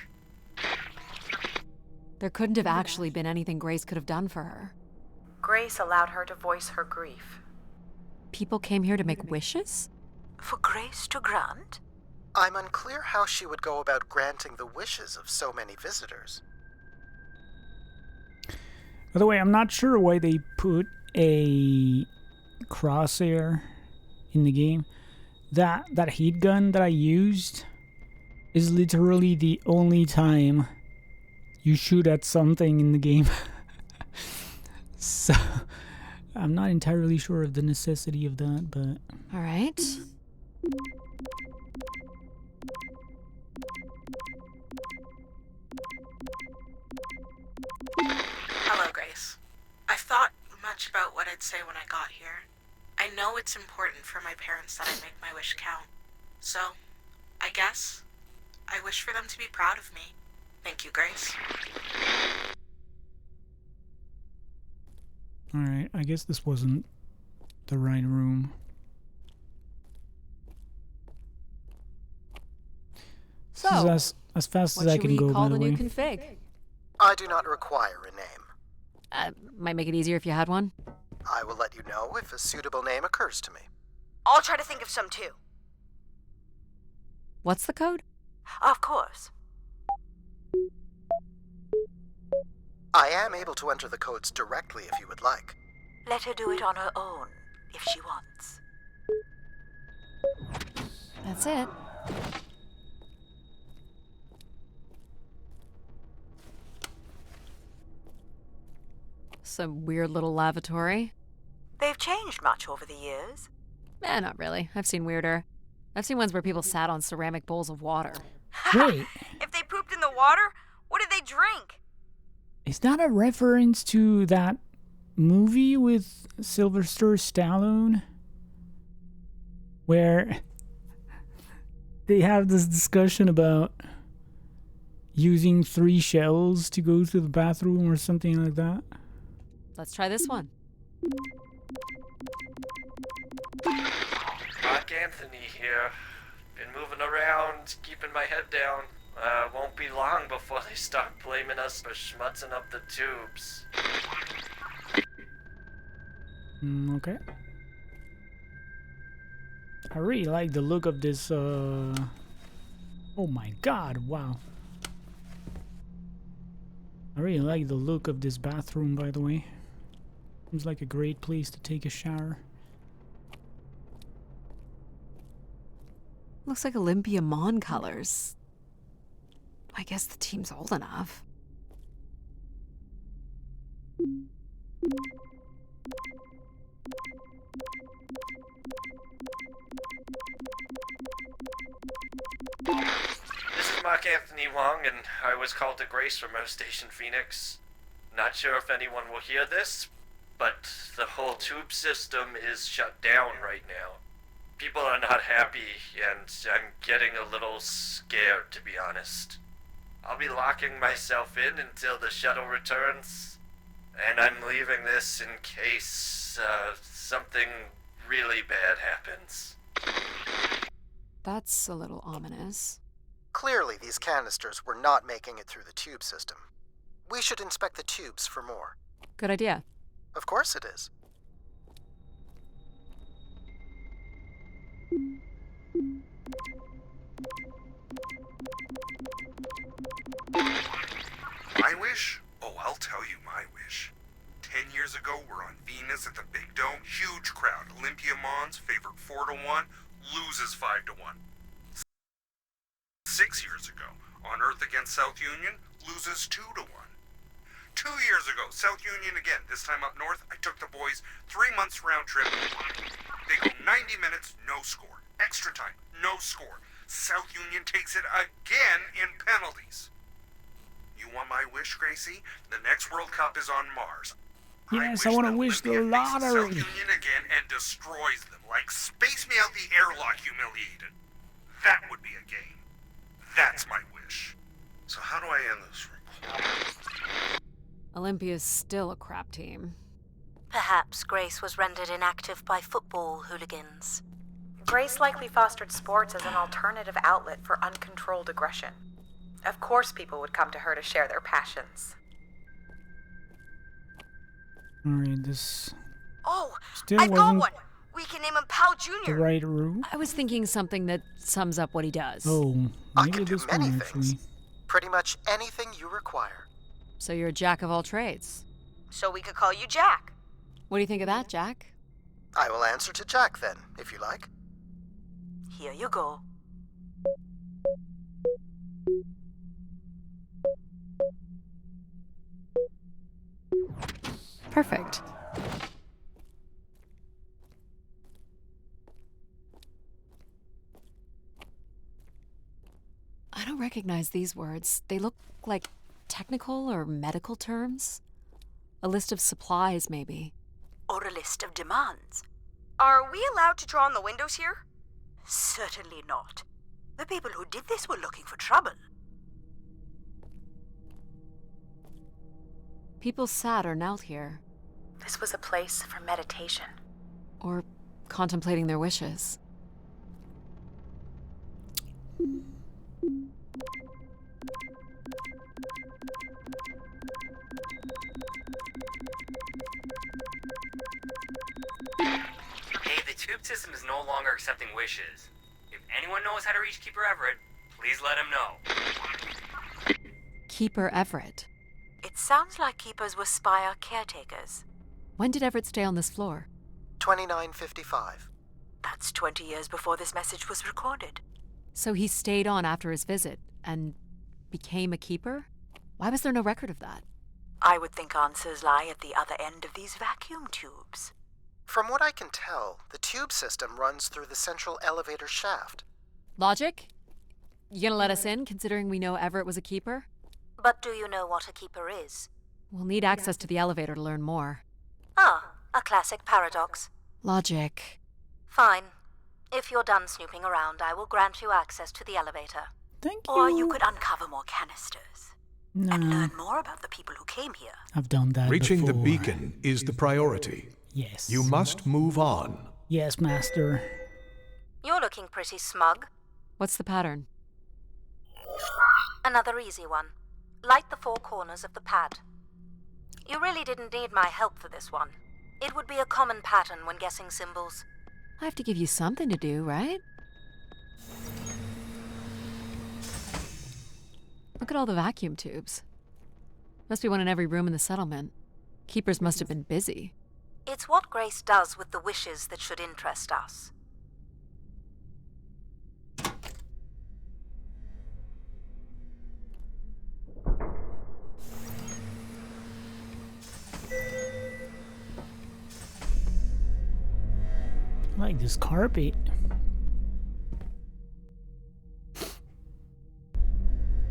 There couldn't have actually been anything Grace could have done for her. Grace allowed her to voice her grief. People came here to make wishes? For Grace to grant? I'm unclear how she would go about granting the wishes of so many visitors. By the way, I'm not sure why they put a crosshair in the game. That heat gun that I used is literally the only time you shoot at something in the game. So I'm not entirely sure of the necessity of that, but... All right. Hello, Grace. I've thought much about what I'd say when I got here. I know it's important for my parents that I make my wish count. So, I guess, I wish for them to be proud of me. Thank you, Grace. Alright, I guess this wasn't the right room. So, this is as fast as what I should can we go, call by the the new way. config? I do not require a name. Might make it easier if you had one. I will let you know if a suitable name occurs to me. I'll try to think of some too. What's the code? Of course. I am able to enter the codes directly if you would like. Let her do it on her own, if she wants. That's it. Some weird little lavatory. They've changed much over the years. Not really. I've seen weirder. I've seen ones where people sat on ceramic bowls of water. Wait, If they pooped in the water, what did they drink? is that a reference to that movie with Sylvester Stallone? Where they have this discussion about using 3 shells to go to the bathroom or something like that? Let's try this one. Mark Anthony here. Been moving around, keeping my head down. Won't be long before they start blaming us for schmutzing up the tubes. Okay. I really like the look of this, Oh my god, wow. I really like the look of this bathroom, by the way. Seems like a great place to take a shower. Looks like Olympia Mon colors. I guess the team's old enough. This is Mark Anthony Wong, and I was called to Grace from Earth Station Phoenix. Not sure if anyone will hear this, but the whole tube system is shut down right now. People are not happy, and I'm getting a little scared, to be honest. I'll be locking myself in until the shuttle returns, and I'm leaving this in case something really bad happens. That's a little ominous. Clearly, these canisters were not making it through the tube system. We should inspect the tubes for more. Good idea. Of course it is. My wish? Oh, I'll tell you my wish. 10 years ago, we're on Venus at the Big Dome. Huge crowd. Olympia Mons favored 4-1, loses 5-1. 6 years ago, on Earth against South Union, loses 2-1. 2 years ago, South Union again, this time up north. I took the boys 3 months round trip. They go 90 minutes, no score. Extra time, no score. South Union takes it again in penalties. You want my wish, Gracie? The next World Cup is on Mars. Yes, I want to wish the lottery. South Union again and destroys them, like Space Me Out the Airlock humiliated. That would be a game. That's my wish. So how do I end this recording? Olympia's still a crap team. Perhaps Grace was rendered inactive by football hooligans. Grace likely fostered sports as an alternative outlet for uncontrolled aggression. Of course people would come to her to share their passions. Alright, this Oh, still I've got wasn't one. We can name him Pal the Jr. right route. I was thinking something that sums up what he does. Oh, I maybe can do this many one things. actually. Pretty much anything you require. So you're a jack of all trades. So we could call you Jack. What do you think of that, Jack? I will answer to Jack then, if you like. Here you go. Perfect. I don't recognize these words. They look like technical or medical terms. A list of supplies, maybe. Or a list of demands. Are we allowed to draw on the windows here? Certainly not. The people who did this were looking for trouble. People sat or knelt here. This was a place for meditation. Or contemplating their wishes. Hey, the tube system is no longer accepting wishes. If anyone knows how to reach Keeper Everett, please let him know. Keeper Everett. It sounds like keepers were Spire caretakers. When did Everett stay on this floor? 2955. That's 20 years before this message was recorded. So he stayed on after his visit and became a keeper? Why was there no record of that? I would think answers lie at the other end of these vacuum tubes. From what I can tell, the tube system runs through the central elevator shaft. Logic? You gonna let us in, considering we know Everett was a keeper? But do you know what a keeper is? We'll need access to the elevator to learn more. Ah, a classic paradox. Logic. Fine. If you're done snooping around, I will grant you access to the elevator. Thank you. Or you could uncover more canisters. And Nah, learn more about the people who came here. I've done that Reaching the before. beacon is the priority. Yes. You must move on. Yes, master. You're looking pretty smug. What's the pattern? Another easy one. Light the four corners of the pad. You really didn't need my help for this one. It would be a common pattern when guessing symbols. I have to give you something to do, right? Look at all the vacuum tubes. Must be one in every room in the settlement. Keepers must have been busy. It's what Grace does with the wishes that should interest us. I like this carpet.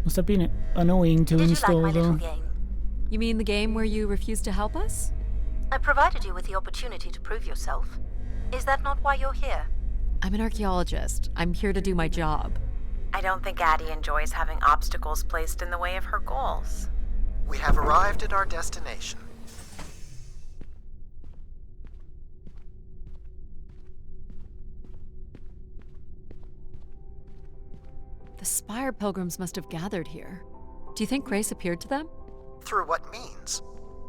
Must have been annoying to install, like my though. little game? You mean the game where you refused to help us? I provided you with the opportunity to prove yourself. Is that not why you're here? I'm an archaeologist. I'm here to do my job. I don't think Addie enjoys having obstacles placed in the way of her goals. We have arrived at our destination. The Spire pilgrims must have gathered here. Do you think Grace appeared to them? Through what means?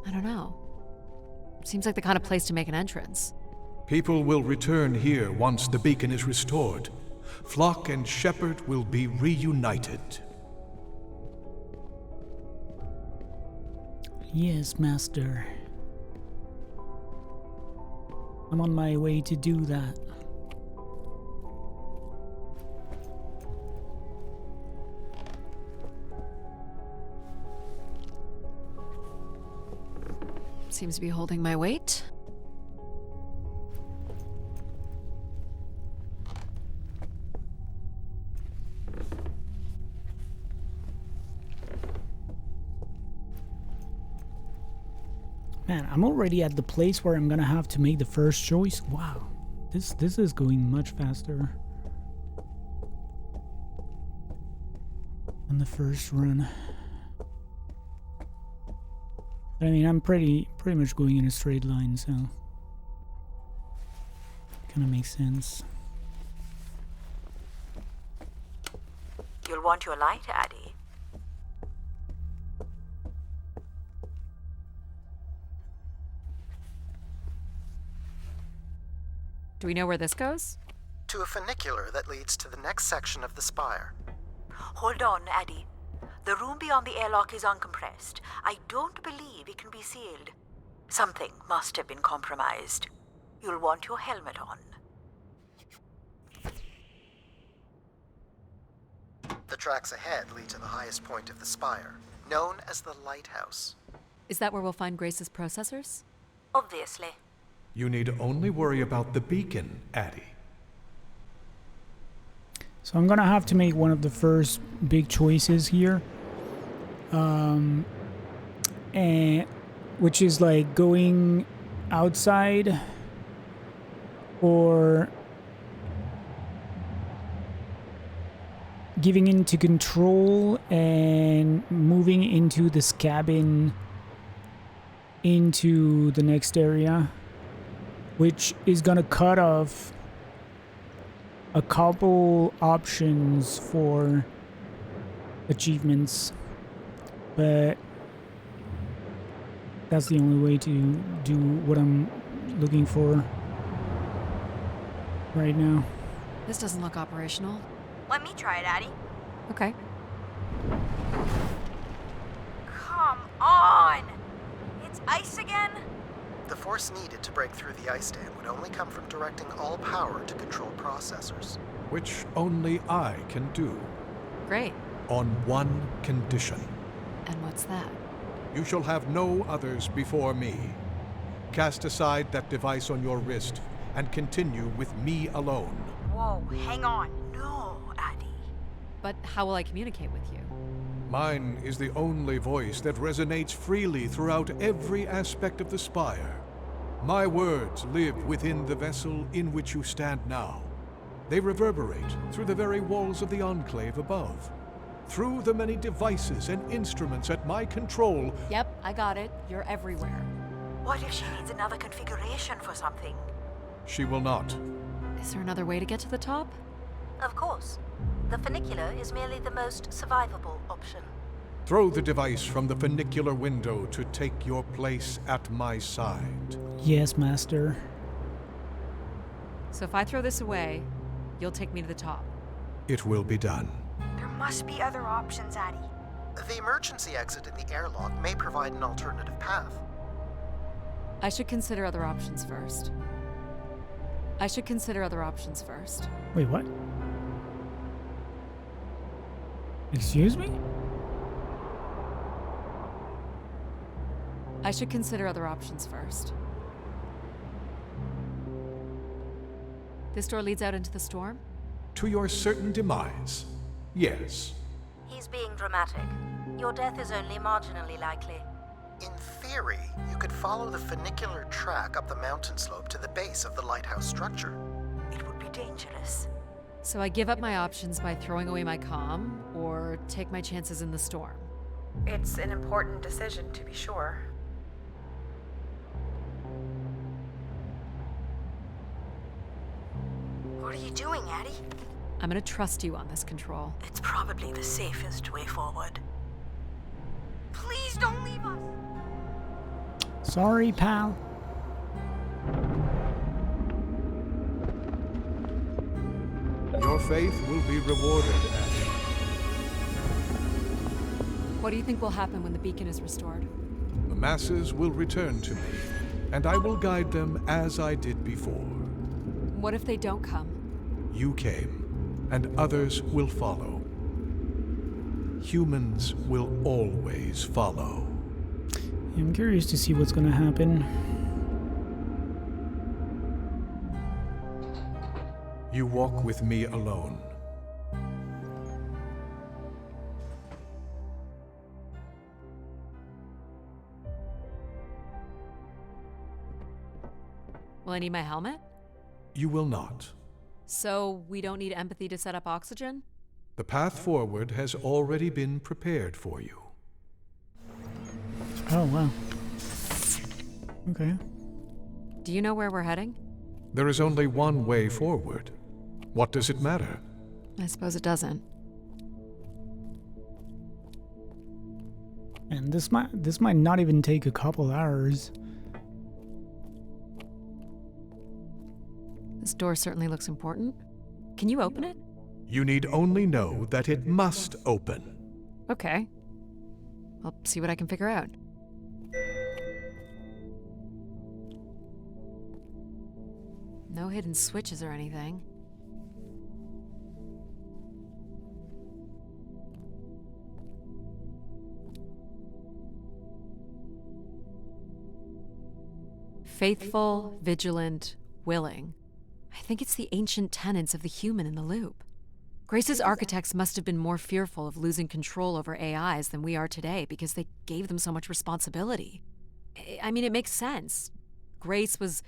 I don't know. Seems like the kind of place to make an entrance. People will return here once the beacon is restored. Flock and shepherd will be reunited. Yes, Master. I'm on my way to do that. Seems to be holding my weight. Man, I'm already at the place where I'm gonna have to make the first choice. Wow, this is going much faster than the first run. But I mean, I'm pretty much going in a straight line, so kind of makes sense. You'll want your light, Addie. Do we know where this goes? To a funicular that leads to the next section of the spire. Hold on, Addie. The room beyond the airlock is uncompressed. I don't believe it can be sealed. Something must have been compromised. You'll want your helmet on. The tracks ahead lead to the highest point of the spire, known as the lighthouse. Is that where we'll find Grace's processors? Obviously. You need only worry about the beacon, Addie. So I'm gonna have to make one of the first big choices here, and which is like going outside or giving into control and moving into this cabin into the next area, which is gonna cut off a couple options for achievements, but that's the only way to do what I'm looking for right now. This doesn't look operational. Let me try it, Addie. Okay. Come on! It's ice again? The force needed to break through the ice dam would only come from directing all power to control processors. Which only I can do. Great. On one condition. And what's that? You shall have no others before me. Cast aside that device on your wrist and continue with me alone. Whoa, hang on. No, Addie. But how will I communicate with you? Mine is the only voice that resonates freely throughout every aspect of the spire. My words live within the vessel in which you stand now. They reverberate through the very walls of the Enclave above. Through the many devices and instruments at my control. Yep, I got it. You're everywhere. What if she needs another configuration for something? She will not. Is there another way to get to the top? Of course. The funicular is merely the most survivable option. Throw the device from the funicular window to take your place at my side. Yes, Master. So if I throw this away, you'll take me to the top. It will be done. There must be other options, Addie. The emergency exit in the airlock may provide an alternative path. I should consider other options first. Wait, what? Excuse me? I should consider other options first. This door leads out into the storm? To your certain demise, yes. He's being dramatic. Your death is only marginally likely. In theory, you could follow the funicular track up the mountain slope to the base of the lighthouse structure. It would be dangerous. So I give up my options by throwing away my comm, or take my chances in the storm. It's an important decision, to be sure. What are you doing, Addie? I'm gonna trust you on this, Control. It's probably the safest way forward. Please don't leave us. Sorry, pal. Your faith will be rewarded, Ash. What do you think will happen when the beacon is restored? The masses will return to me, and I will guide them as I did before. What if they don't come? You came, and others will follow. Humans will always follow. I'm curious to see what's gonna happen. You walk with me alone. Will I need my helmet? You will not. So we don't need empathy to set up oxygen? The path forward has already been prepared for you. Oh, wow. Okay. Do you know where we're heading? There is only one way forward. What does it matter? I suppose it doesn't. And this might not even take a couple hours. This door certainly looks important. Can you open it? You need only know that it must open. Okay. I'll see what I can figure out. No hidden switches or anything. Faithful, vigilant, willing. I think it's the ancient tenets of the human in the loop. Grace's architects must have been more fearful of losing control over AIs than we are today because they gave them so much responsibility. I mean, it makes sense. Grace was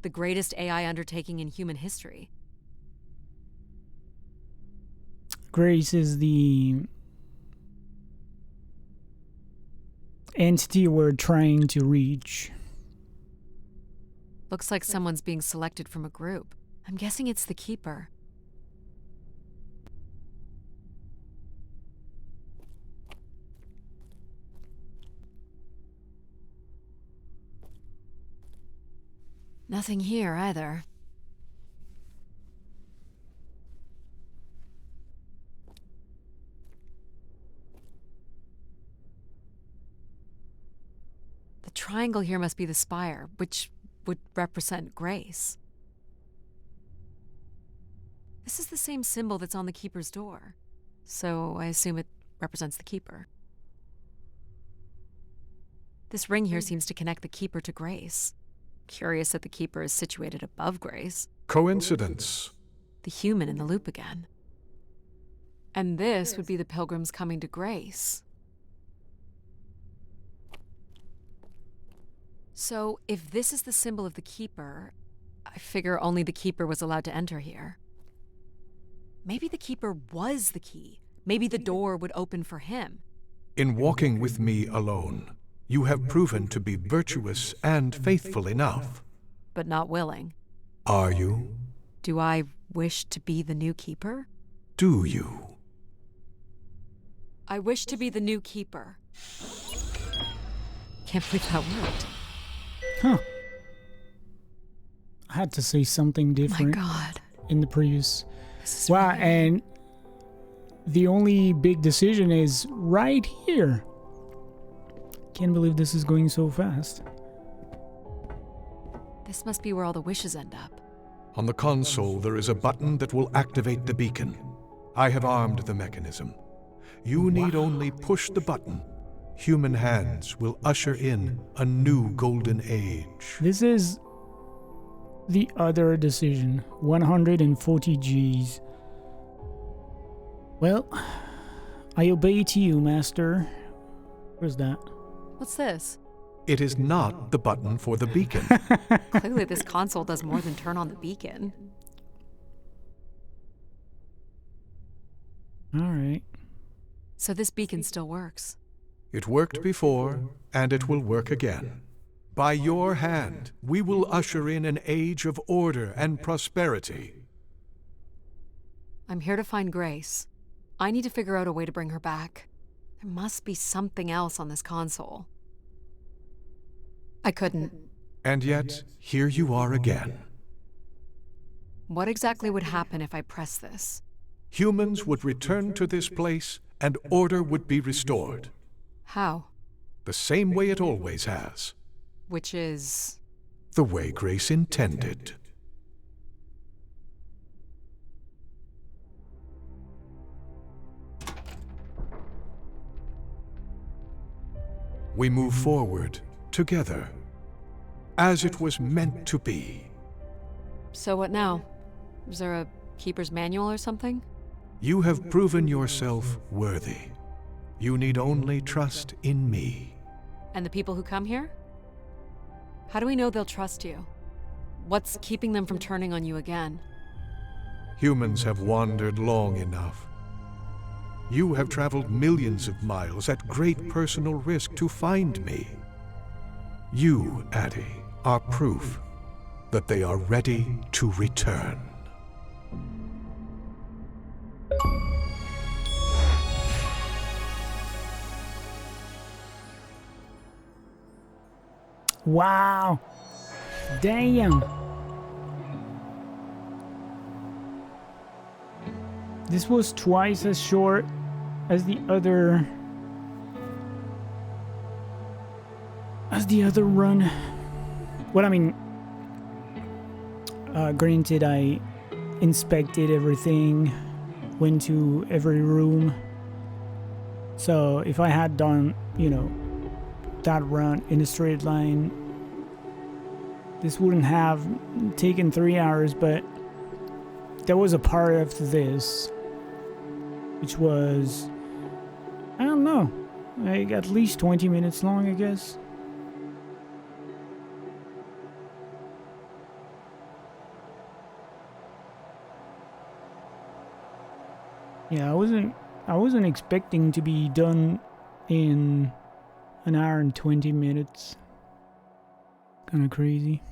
the greatest AI undertaking in human history. Grace is the entity we're trying to reach. Looks like someone's being selected from a group. I'm guessing it's the Keeper. Nothing here either. The triangle here must be the spire, which would represent Grace. This is the same symbol that's on the Keeper's door, so I assume it represents the Keeper. This ring here seems to connect the Keeper to Grace. Curious that the Keeper is situated above Grace. Coincidence. The human in the loop again. And this would be the pilgrims coming to Grace. So, if this is the symbol of the Keeper, I figure only the Keeper was allowed to enter here. Maybe the Keeper was the key. Maybe the door would open for him. In walking with me alone, you have proven to be virtuous and faithful enough. But not willing. Are you? Do I wish to be the new Keeper? Do you? I wish to be the new Keeper. Can't believe that worked. Huh. I had to say something different. My God. In the previous. This is wow, really... and the only big decision is right here. Can't believe this is going so fast. This must be where all the wishes end up. On the console, there is a button that will activate the beacon. I have armed the mechanism. You need only push the button. Human hands will usher in a new golden age. This is the other decision. 140 Gs. Well, I obey to you, Master. Where's that? What's this? It is not the button for the beacon. Clearly this console does more than turn on the beacon. Alright. So this beacon still works. It worked before, and it will work again. By your hand, we will usher in an age of order and prosperity. I'm here to find Grace. I need to figure out a way to bring her back. There must be something else on this console. I couldn't. And yet, here you are again. What exactly would happen if I press this? Humans would return to this place, and order would be restored. How? The same way it always has. Which is... The way Grace intended. We move forward, together, as it was meant to be. So what now? Is there a keeper's manual or something? You have proven yourself worthy. You need only trust in me. And the people who come here? How do we know they'll trust you? What's keeping them from turning on you again? Humans have wandered long enough. You have traveled millions of miles at great personal risk to find me. You, Addie, are proof that they are ready to return. Wow. Damn. This was twice as short as the other run. Well, I mean, granted, I inspected everything, went to every room. So if I had done, you know, that run in a straight line, this wouldn't have taken 3 hours, but there was a part after this which was, I don't know, like at least 20 minutes long, I guess. Yeah, I wasn't expecting to be done in an hour and 20 minutes. Kind of crazy.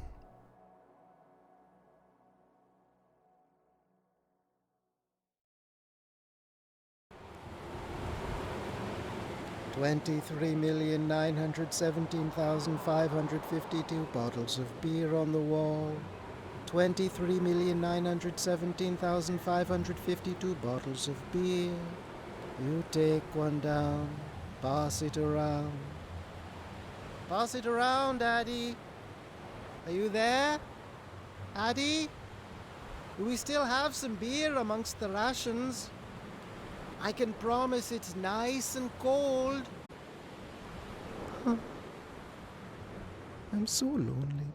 $23,917,552 bottles of beer on the wall. 23,917,552 bottles of beer. You take one down, pass it around. Pass it around, Addie. Are you there? Addie? Do we still have some beer amongst the rations? I can promise it's nice and cold. I'm so lonely.